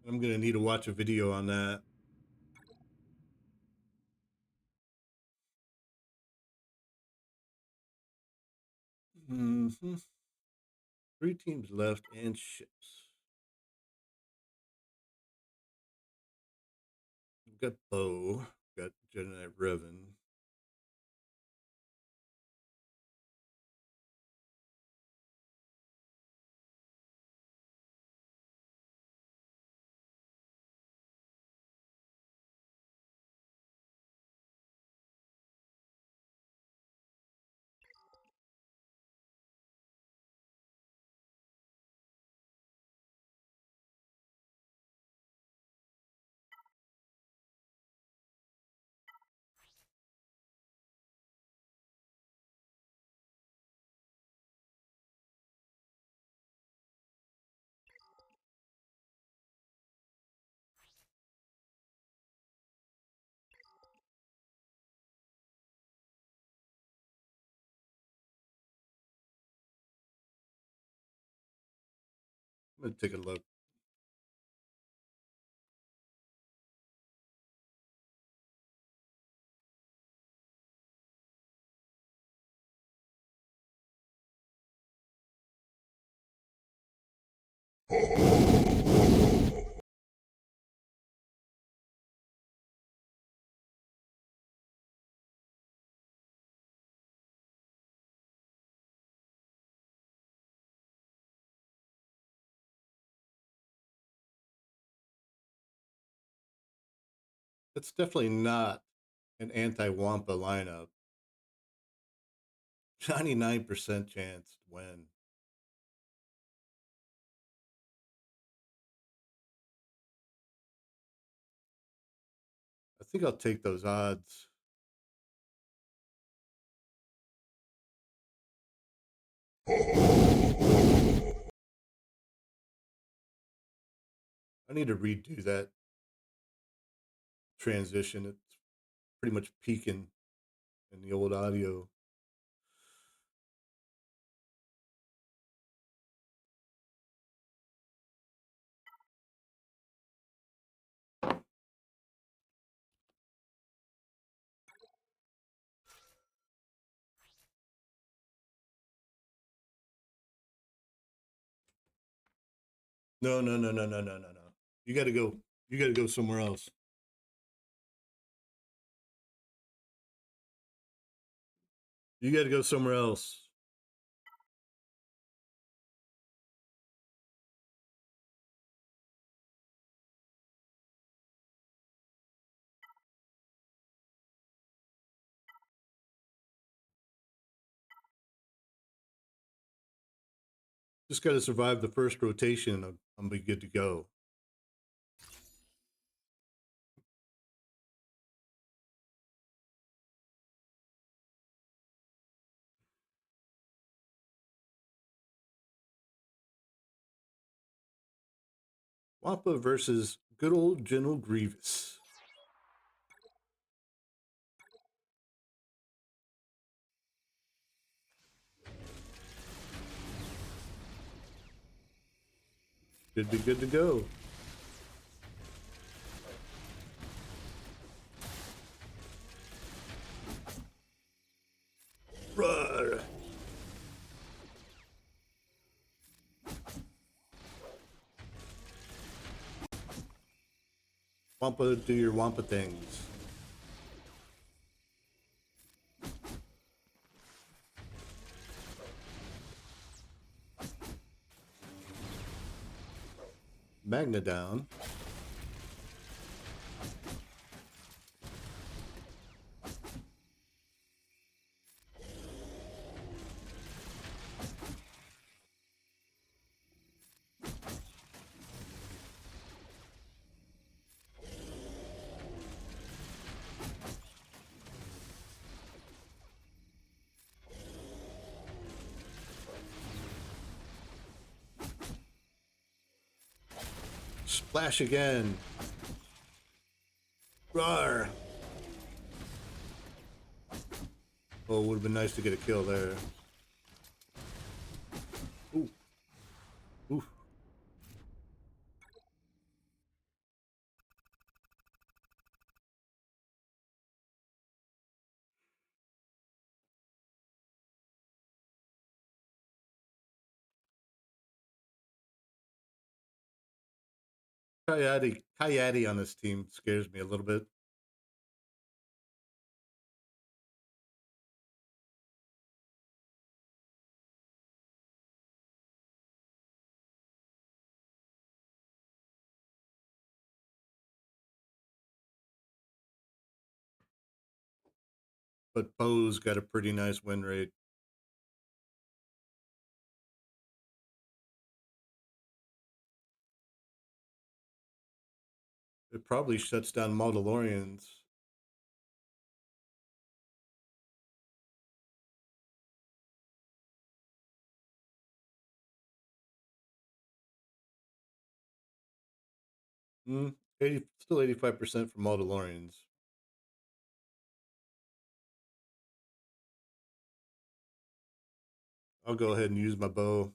I'm going to need to watch a video on that. Mm-hmm. 3 teams left and ships. We've got Bo, got Jedi Revan. I'm going to take a look. It's definitely not an anti-Wampa lineup. 99% chance to win. I think I'll take those odds. I need to redo that transition. It's pretty much peaking in the old audio. No, no, no, no, no, no, no, no. You got to go. You got to go somewhere else. You got to go somewhere else. Just got to survive the first rotation. I'm be good to go. Wampa versus good old General Grievous. Should be good to go. Roar. Wampa, do your Wampa things. Magna down. Splash again. Roar. Oh, it would have been nice to get a kill there. Ooh. Ooh. Coyote on this team scares me a little bit. But Bo's got a pretty nice win rate. It probably shuts down Mandalorians. Mm, 80, still 85% for Mandalorians. I'll go ahead and use my bow.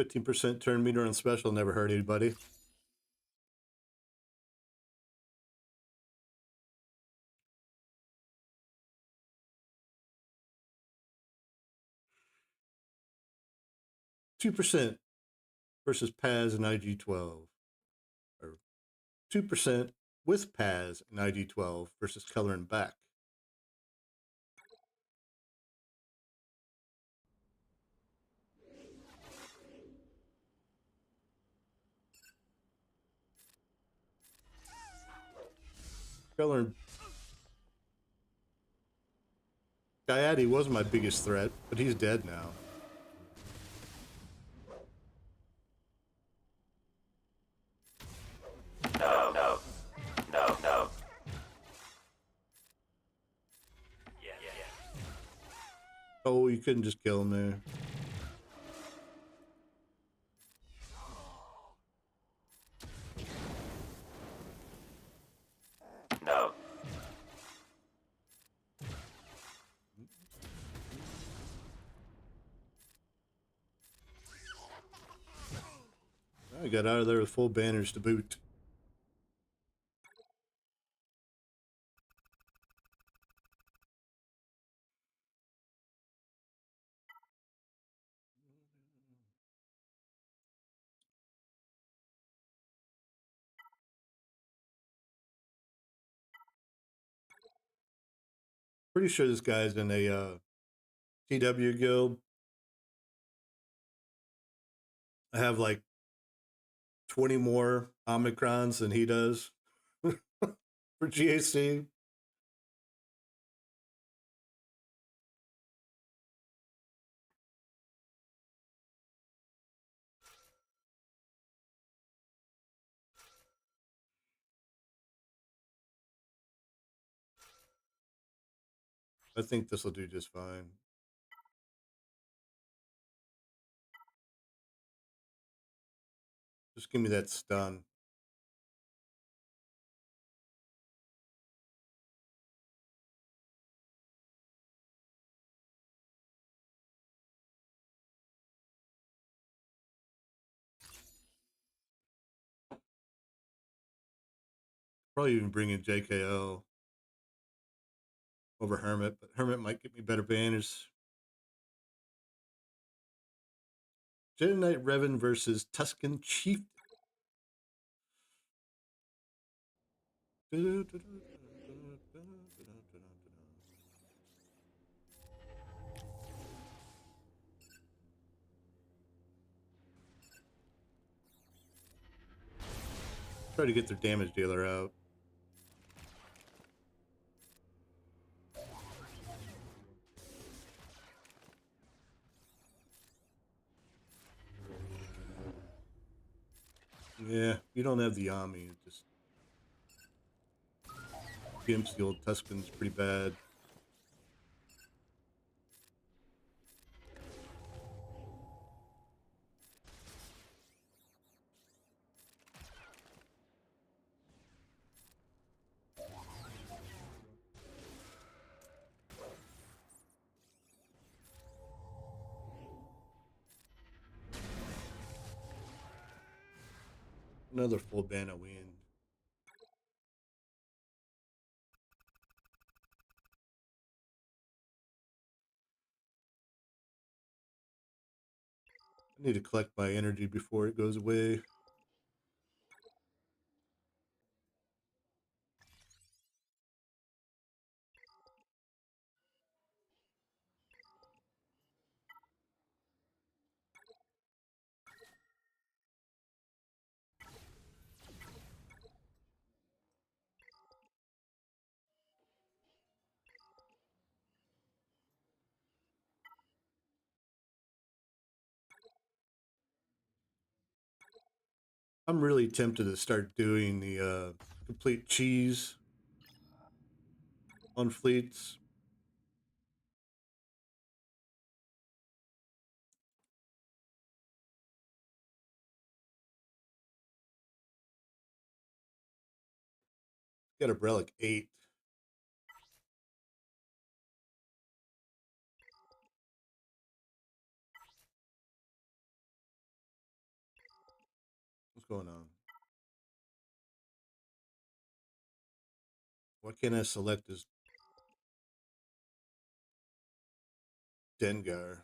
15% turn meter on special never hurt anybody. %2 versus Paz and IG-12, or 2% with Paz and IG-12 versus color and back. Color and Gaiati was my biggest threat, but he's dead now. No. Oh, you couldn't just kill him there. No. I got out of there with full banners to boot. Pretty sure this guy's in a TW guild. I have like 20 more Omicrons than he does for GAC. I think this will do just fine. Just give me that stun. Probably even bring in JKO over Hermit, but Hermit might get me better banners. Jedi Knight Revan versus Tuscan Chief. Try to get their damage dealer out. Yeah, you don't have the Yami. It just gimps the old Tuscan's pretty bad. Another full ban of wind. I need to collect my energy before it goes away. I'm really tempted to start doing the complete cheese on fleets. Got a relic 8. going on? Why can't I select this Dengar?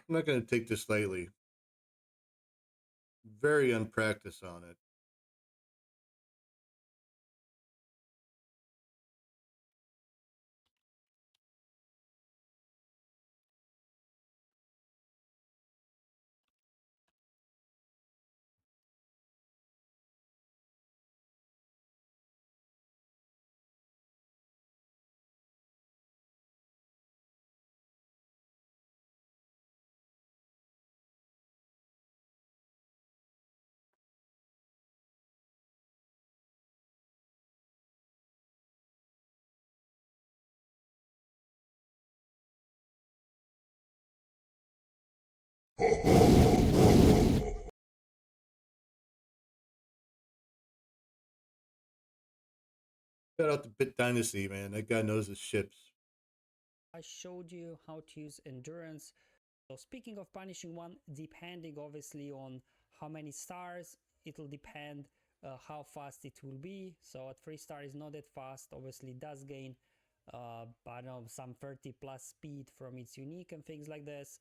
I'm not going to take this lightly. Very unpracticed on it. Shout out to Bit Dynasty, man. That guy knows his ships. I showed you how to use endurance. So speaking of punishing one, depending obviously on how many stars, it'll depend how fast it will be. So at 3 star is not that fast. Obviously it does gain, I don't know, some 30 plus speed from its unique and things like this.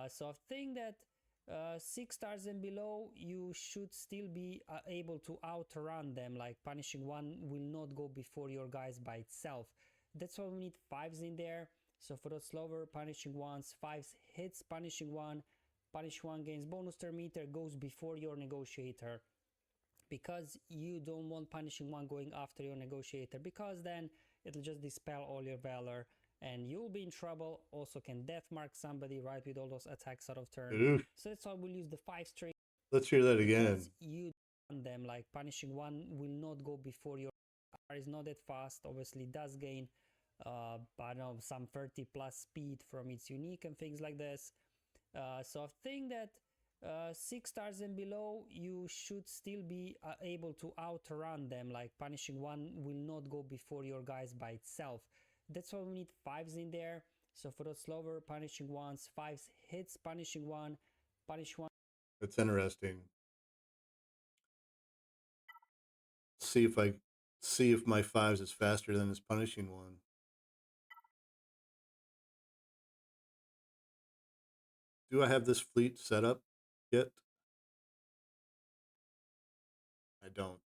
So I think that 6 stars and below, you should still be able to outrun them. Like punishing one will not go before your guys by itself. That's why we need 5s in there. So for those slower punishing ones, 5s hits punishing one. Punish one gains bonus turn meter, goes before your negotiator, because you don't want punishing one going after your negotiator, because then it'll just dispel all your valor and you'll be in trouble. Also can death mark somebody, right, with all those attacks out of turn. Oof. So that's why we'll use the 5 string. Let's hear that again. Because you want them, like punishing one will not go before your is not that fast. Obviously does gain I don't know, some 30 plus speed from its unique and things like this. So I think that 6 stars and below, you should still be able to outrun them. Like punishing one will not go before your guys by itself. That's why we need 5s in there. So for those slower punishing ones, 5s hits punishing one, punish one. That's interesting. See if my 5s is faster than this punishing one. Do I have this fleet set up yet? I don't.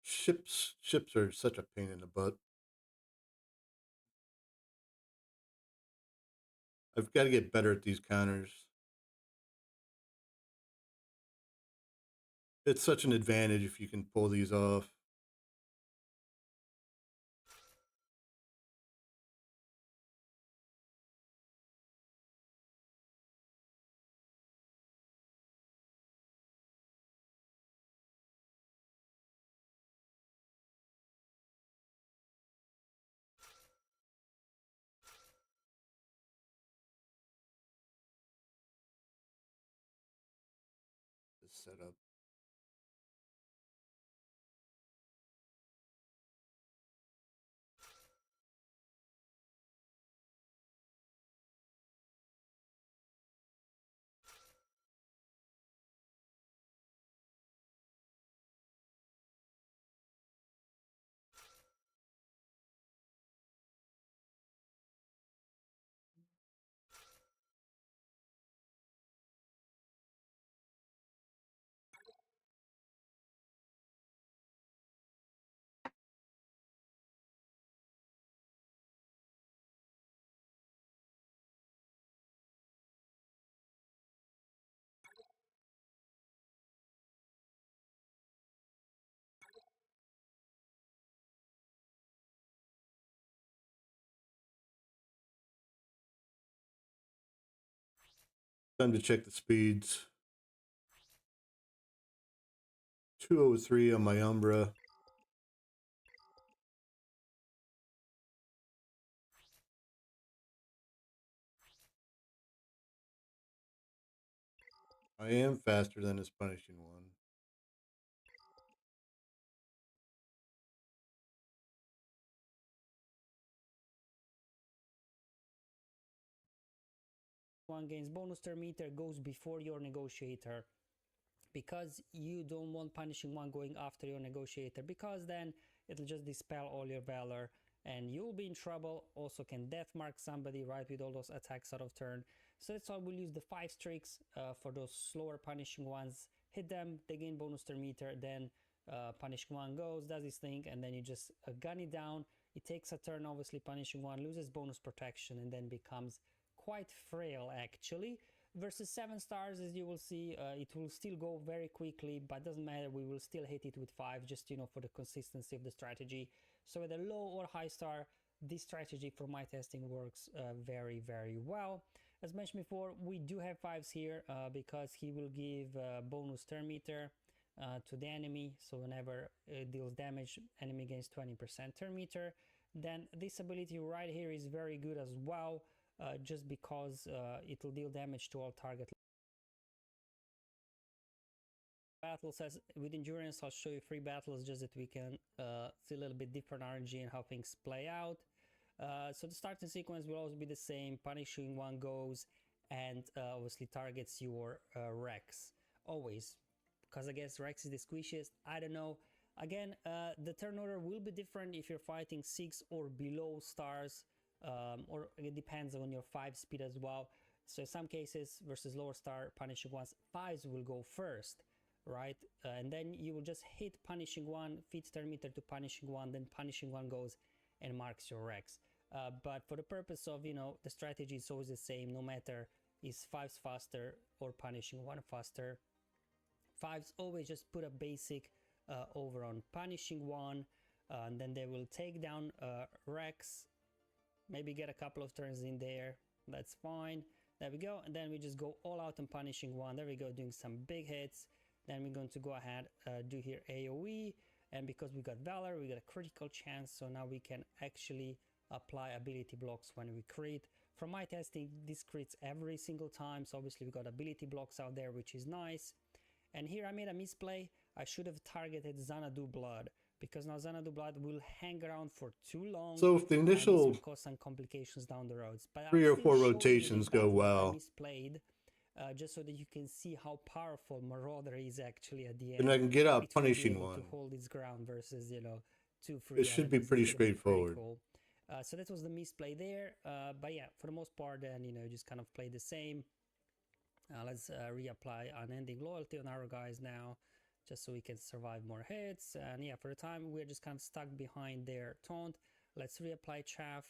Just ships are such a pain in the butt. I've got to get better at these counters. It's such an advantage if you can pull these off. This setup. Time to check the speeds. 203 on my Umbra. I am faster than his punishing one. One gains bonus turn meter goes before your negotiator, because you don't want punishing one going after your negotiator, because then it'll just dispel all your valor and you'll be in trouble. Also can death mark somebody, right, with all those attacks out of turn. So that's why we'll use the 5 streaks for those slower punishing ones. Hit them, they gain bonus turn meter, then punishing one goes, does his thing, and then you just gun it down. It takes a turn, obviously punishing one loses bonus protection and then becomes quite frail actually. Versus 7 stars, as you will see, it will still go very quickly, but doesn't matter, we will still hit it with 5, just for the consistency of the strategy. So with a low or high star, this strategy for my testing works very, very well. As mentioned before, we do have 5s here because he will give bonus turn meter to the enemy. So whenever it deals damage, enemy gains 20% turn meter. Then this ability right here is very good as well. Just because it will deal damage to all target battles. As with endurance, I'll show you 3 battles just that we can see a little bit different RNG and how things play out. So the starting sequence will always be the same. Punishing one goes and obviously targets your Rex always, because I guess Rex is the squishiest. I don't know. Again, the turn order will be different if you're fighting 6 or below stars. Or it depends on your 5 speed as well. So in some cases versus lower star punishing ones, 5s will go first, right? And then you will just hit punishing one, feed turn meter to punishing one, then punishing one goes and marks your Rex. But for the purpose of the strategy is always the same, no matter is 5s faster or punishing one faster. 5s always just put a basic over on punishing one, and then they will take down Rex. Maybe get a couple of turns in there, that's fine. There we go, and then we just go all out on punishing one. There we go, doing some big hits. Then we're going to go ahead do here AoE, and because we got Valor, we got a critical chance, so now we can actually apply ability blocks when we crit. From my testing, this crits every single time, so obviously we got ability blocks out there, which is nice. And here I made a misplay. I should have targeted Xanadu Blood, because now Xanadu Blood will hang around for too long. So if the This initial will cause some complications down the roads. But 3 I'll or still 4 show you rotations the go battle that I well, misplayed, just so that you can see how powerful Marauder is actually at the then end. I can get out It will be punishing able to one. hold its ground versus 2-3 It should be enemies. pretty It's gonna be straightforward. cool. So that was the misplay there. But yeah, for the most part, then just kind of play the same. Let's reapply unending loyalty on our guys now, just so we can survive more hits. And yeah, for the time we're just kind of stuck behind their taunt. Let's reapply chaff.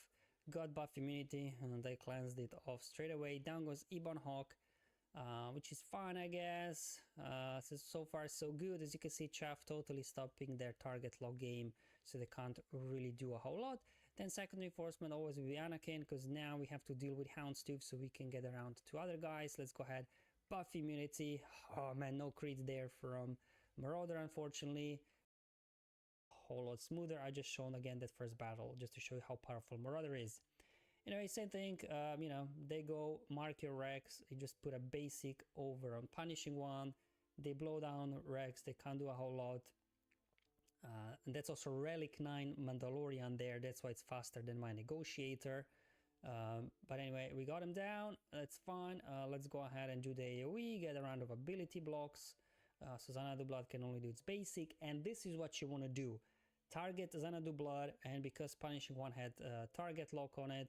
God buff immunity, and they cleansed it off straight away. Down goes Ebon Hawk, which is fine, I guess. So far so good. As you can see, chaff totally stopping their target lock game, so they can't really do a whole lot. Then second reinforcement always will be Anakin, because now we have to deal with Houndstooth, so we can get around to other guys. Let's go ahead. Buff immunity. Oh man, no crits there from Marauder, unfortunately. Whole lot smoother. I just shown again that first battle just to show you how powerful Marauder is. Anyway, same thing. They go mark your Rex. You just put a basic over on punishing one. They blow down Rex. They can't do a whole lot. And that's also Relic 9 Mandalorian there. That's why it's faster than my Negotiator. But anyway, we got him down. That's fine. Let's go ahead and do the AoE. Get a round of ability blocks. So Xanadu Blood can only do its basic. And this is what you want to do. Target Xanadu Blood. And because Punishing One had target lock on it,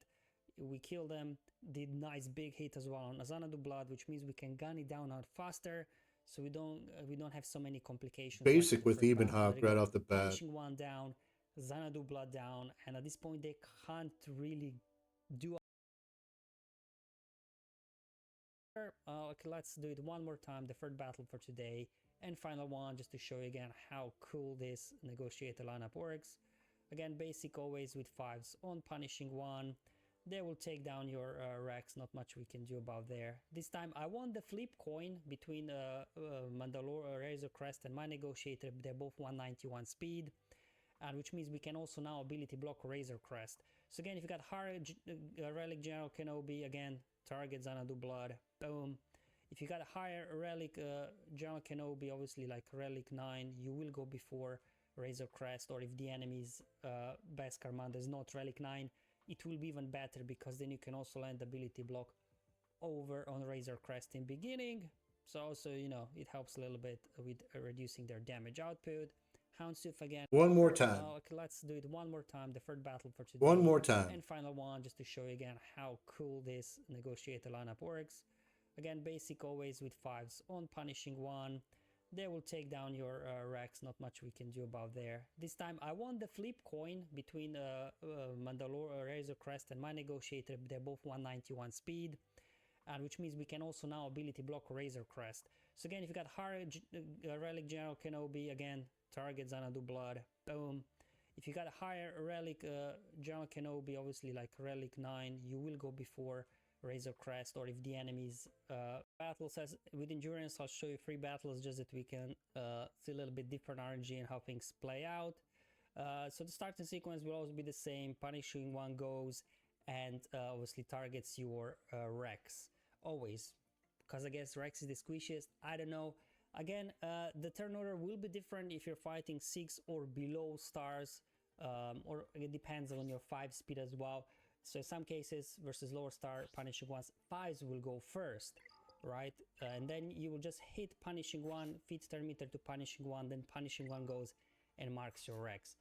we killed them. Did nice big hit as well on Xanadu Blood, which means we can gun it down out faster. So we don't have so many complications. Basic like with Ebon Hawk right off the bat. Punishing one down, Xanadu Blood down, and at this point they can't really do. Okay, let's do it one more time. The third battle for today and final one, just to show you again how cool this negotiator lineup works. Again, basic always with 5s on punishing one. they will take down your Rex. Not much we can do about there. This time I won the flip coin between Mandalore, Razor Crest and my negotiator. They're both 191 speed, and which means we can also now ability block Razor Crest. So again, if you got higher Relic General Kenobi, again, target Xanadu Blood, boom. If you got a higher Relic General Kenobi, obviously like Relic 9, you will go before Razor Crest, or if the enemy's Beskar Commander is not Relic 9, it will be even better, because then you can also land ability block over on Razor Crest in beginning. So also, you know, it helps a little bit with reducing their damage output. Houndstooth again. One more time. Okay, let's do it one more time. The third battle for today. One more time. And final one, just to show you again how cool this negotiator lineup works. Again, basic always with 5s on punishing 1. They will take down your Rex. Not much we can do about there. This time I won the flip coin between Mandalore, Razor Crest and my negotiator. They're both 191 speed, and which means we can also now ability block Razor Crest. So again, if you got higher Relic General Kenobi, again, target Xanadu Blood, boom. If you got a higher Relic General Kenobi, obviously like Relic 9, you will go before Razor Crest, or if the enemy's battles. As with Endurance, I'll show you 3 battles just that we can see a little bit different RNG and how things play out. So the starting sequence will always be the same. Punishing 1 goes and obviously targets your Rex, always, because I guess Rex is the squishiest. I don't know. Again, the turn order will be different if you're fighting 6 or below stars, or it depends on your 5 speed as well. So in some cases, versus lower star punishing 1s, 5s will go first, right? And then you will just hit punishing 1, feed turn meter to punishing 1, then punishing 1 goes and marks your Rex.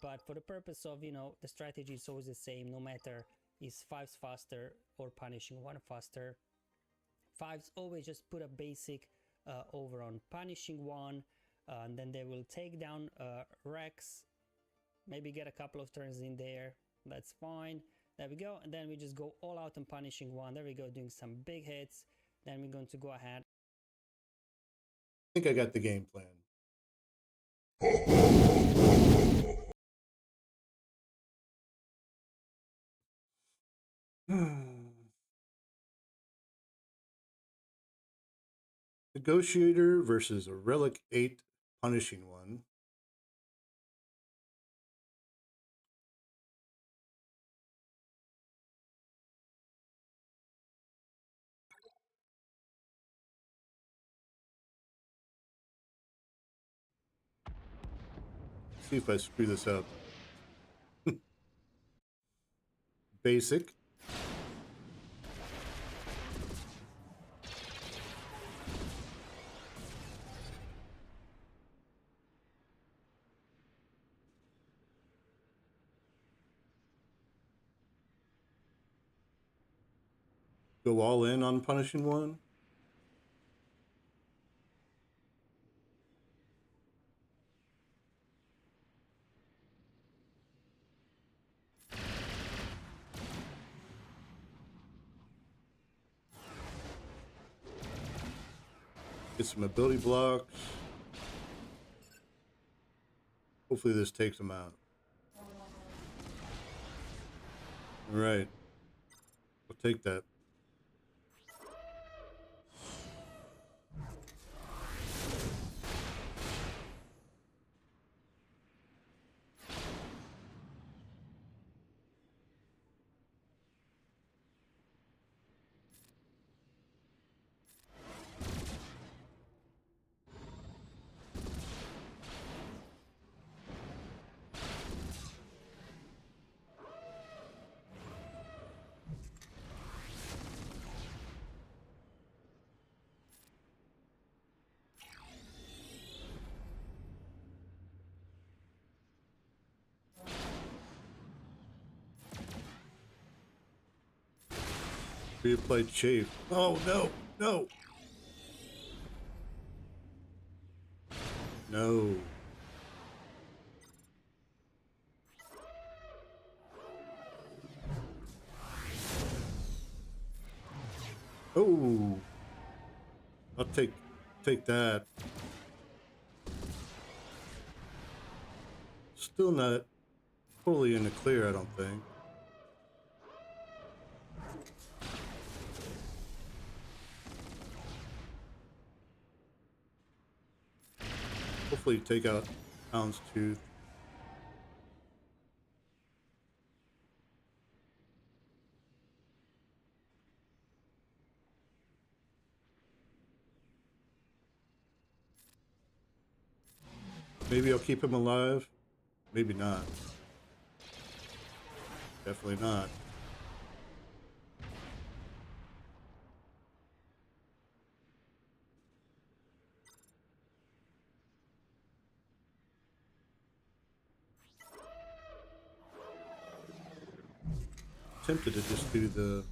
But for the purpose of, you know, the strategy is always the same, no matter is 5s faster or punishing 1 faster. 5s always just put a basic over on punishing 1, and then they will take down Rex, maybe get a couple of turns in there, that's fine. There we go, and then we just go all out on punishing 1. There we go, doing some big hits. Then we're going to go ahead. I think I got the game plan. Negotiator versus a Relic 8 punishing 1. See if I screw this up. Basic. Go all in on punishing 1. Get some ability blocks. Hopefully this takes them out. All right. I'll take that. Reapplied shape. Oh no, no. No. Oh. I'll take that. Still not totally in the clear, I don't think. Hopefully take out Hound's Tooth. Maybe I'll keep him alive. Maybe not. Definitely not. Tempted to just do the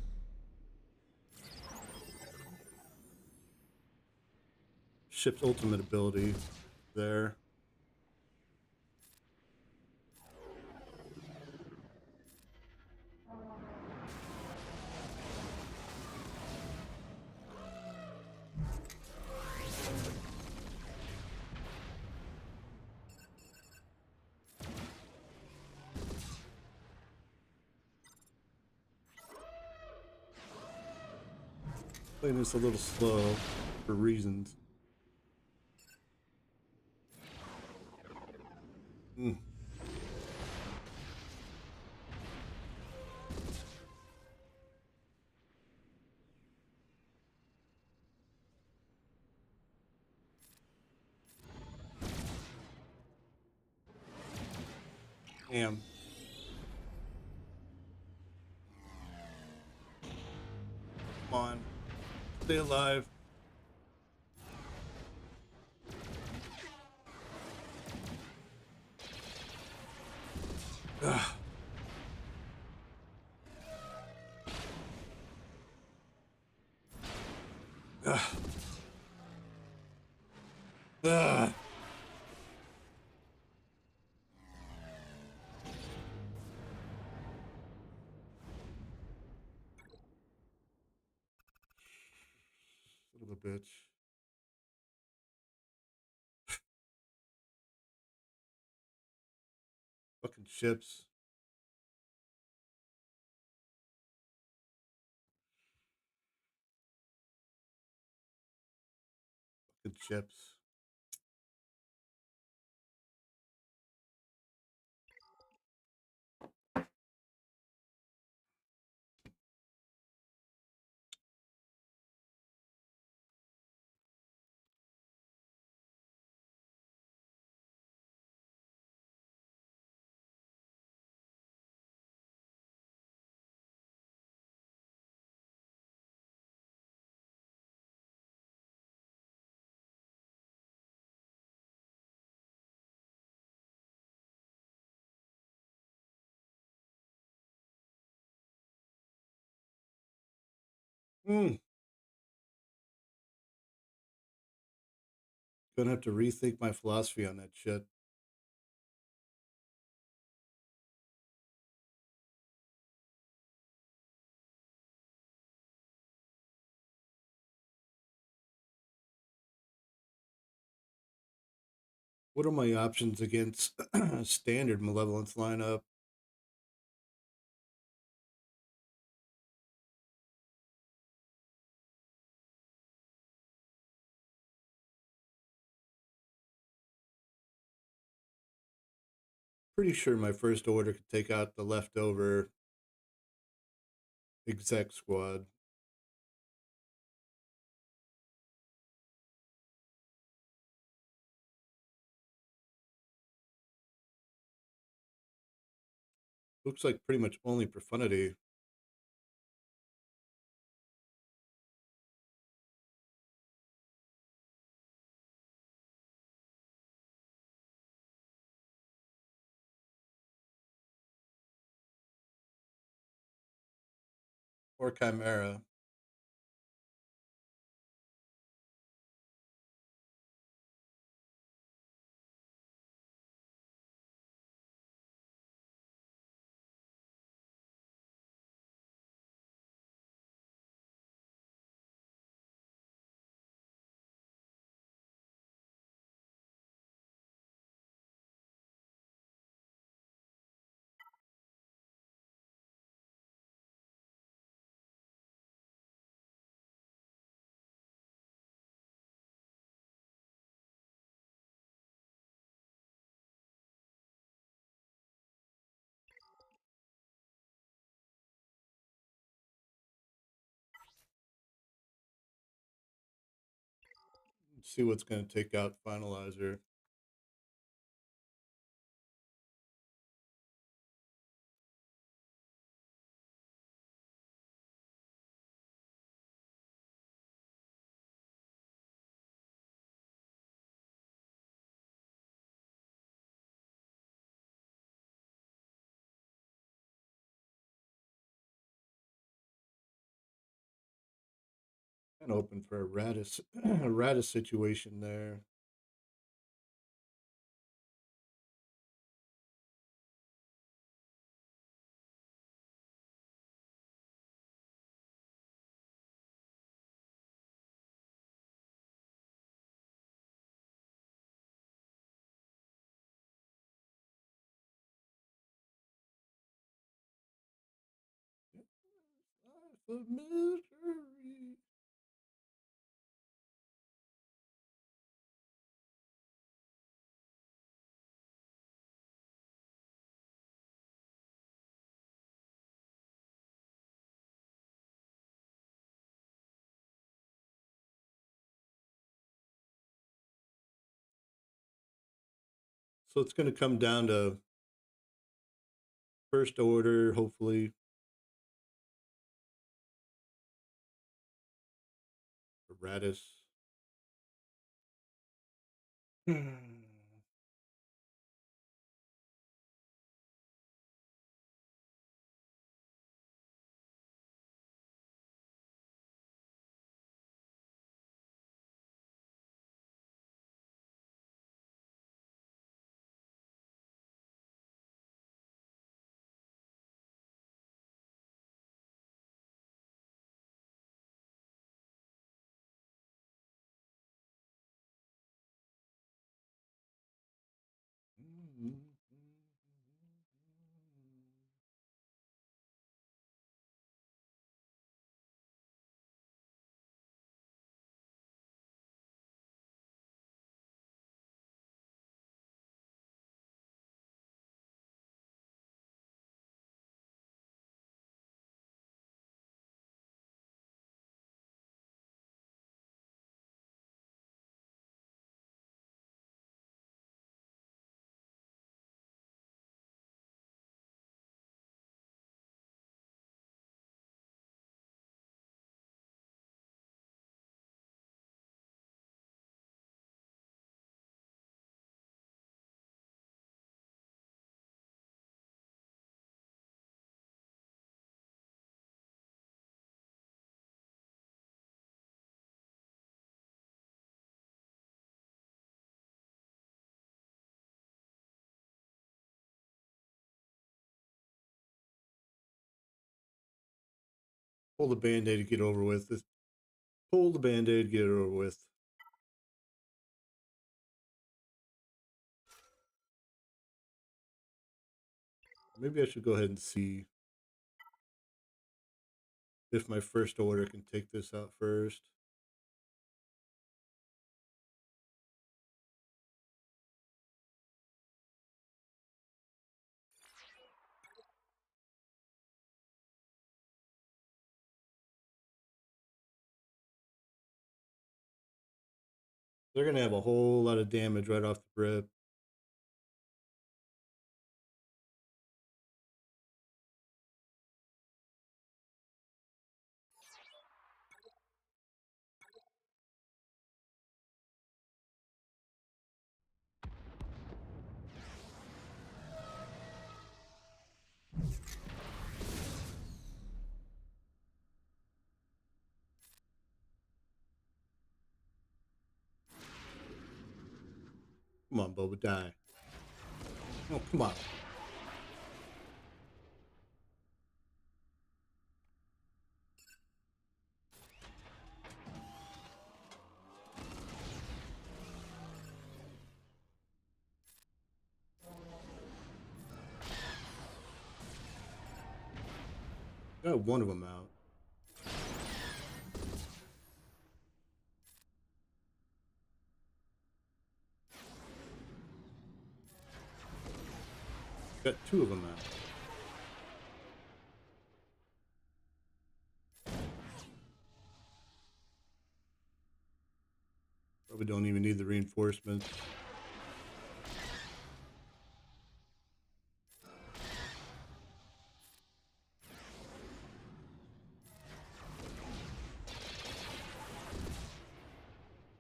ship's ultimate ability there. Playing this a little slow for reasons. Mm. Damn. Come on. Stay alive. Ugh. Ugh. Ugh. Son of a bitch. Fucking ships. Fucking ships. Hmm. Gonna have to rethink my philosophy on that shit. What are my options against standard malevolence lineup? Pretty sure my first order could take out the leftover exec squad. Looks like pretty much only profundity. Or chimera. See what's going to take out Finalizer. And open for a Radis, a Radis situation there. Life of misery. So it's going to come down to first order, hopefully. Radis. Pull the band-aid to get over with. Pull the band-aid, get it over with. Maybe I should go ahead and see if my first order can take this out first. They're going to have a whole lot of damage right off the rip. Come on, Boba, die. Oh, come on. Got one of them out. Got two of them out. Probably We don't even need the reinforcements.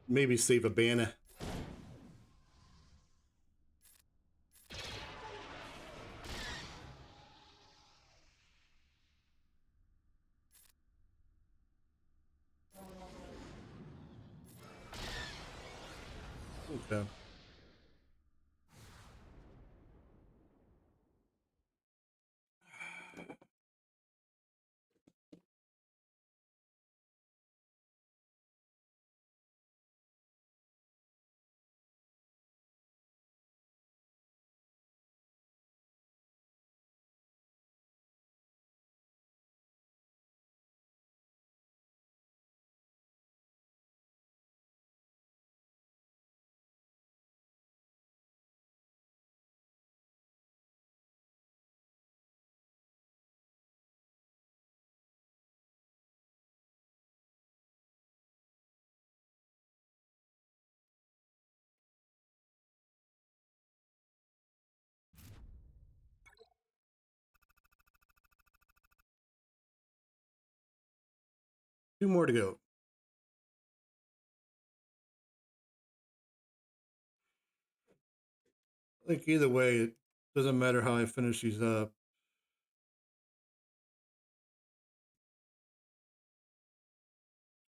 Maybe save a banner. Okay. Two more to go. I think either way, it doesn't matter how I finish these up.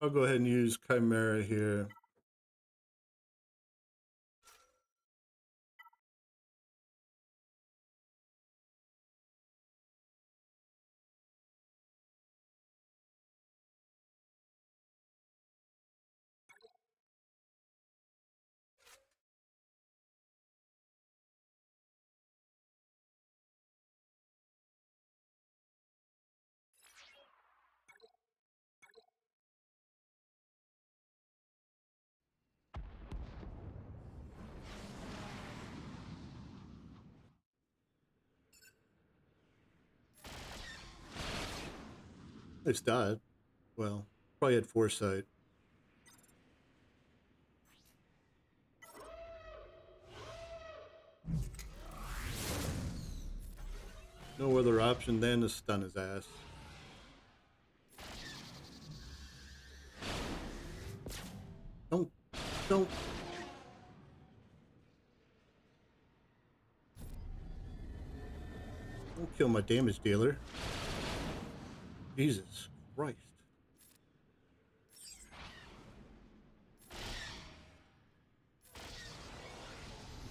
I'll go ahead and use Chimera here. Nice dodge. Well, probably had foresight. No other option than to stun his ass. Don't, don't. Don't kill my damage dealer. Jesus Christ.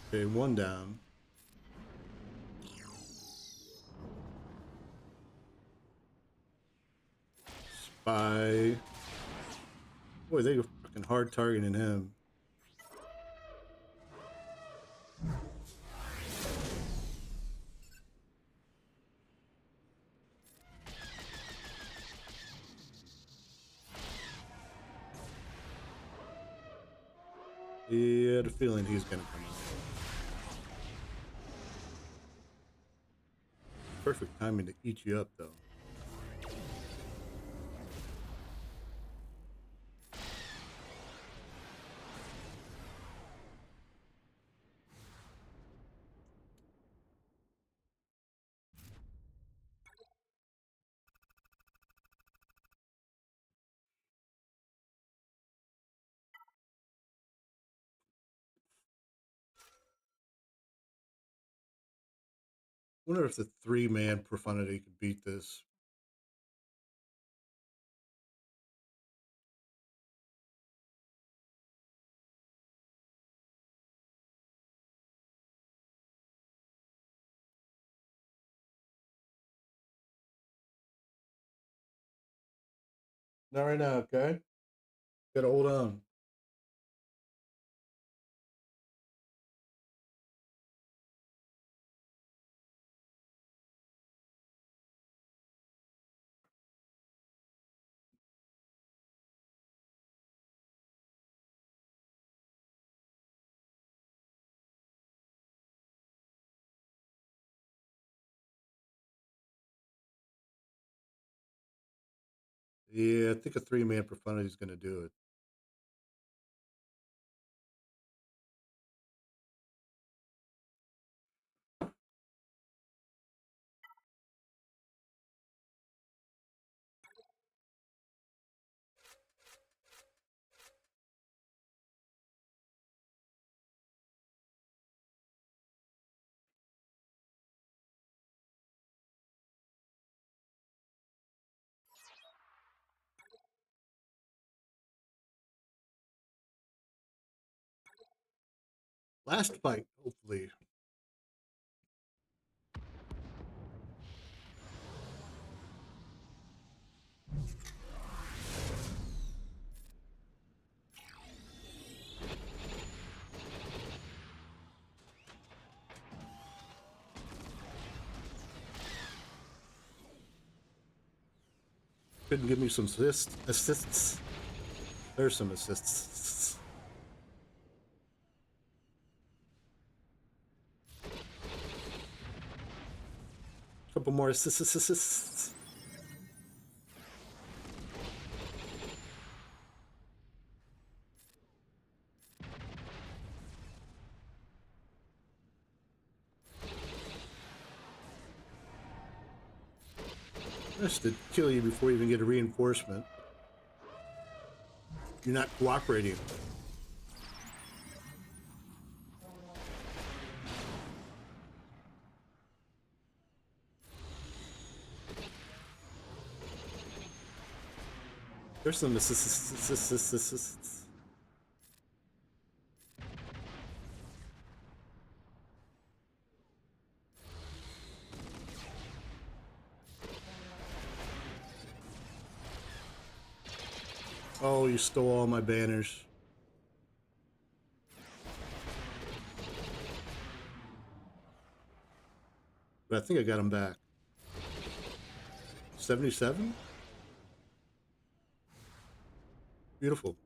Okay, one down. Spy. Boy, they were fucking hard targeting him. He had a feeling he's gonna come out. Perfect timing to eat you up, though. Wonder if the 3-man profundity could beat this. Not right now, okay? Gotta hold on. Yeah, I think a 3-man profundity is gonna do it. Last fight, hopefully. Couldn't give me some assists. There's some assists. Couple more assists. Just to kill you before you even get a reinforcement. You're not cooperating. There's some assists. Oh, you stole all my banners. But I think I got them back. 77? Beautiful.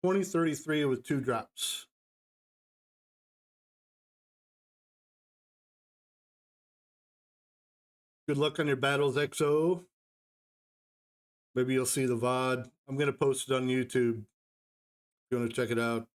$20.33 with 2 drops. Good luck on your battles, XO. Maybe you'll see the VOD. I'm going to post it on YouTube if you want to check it out.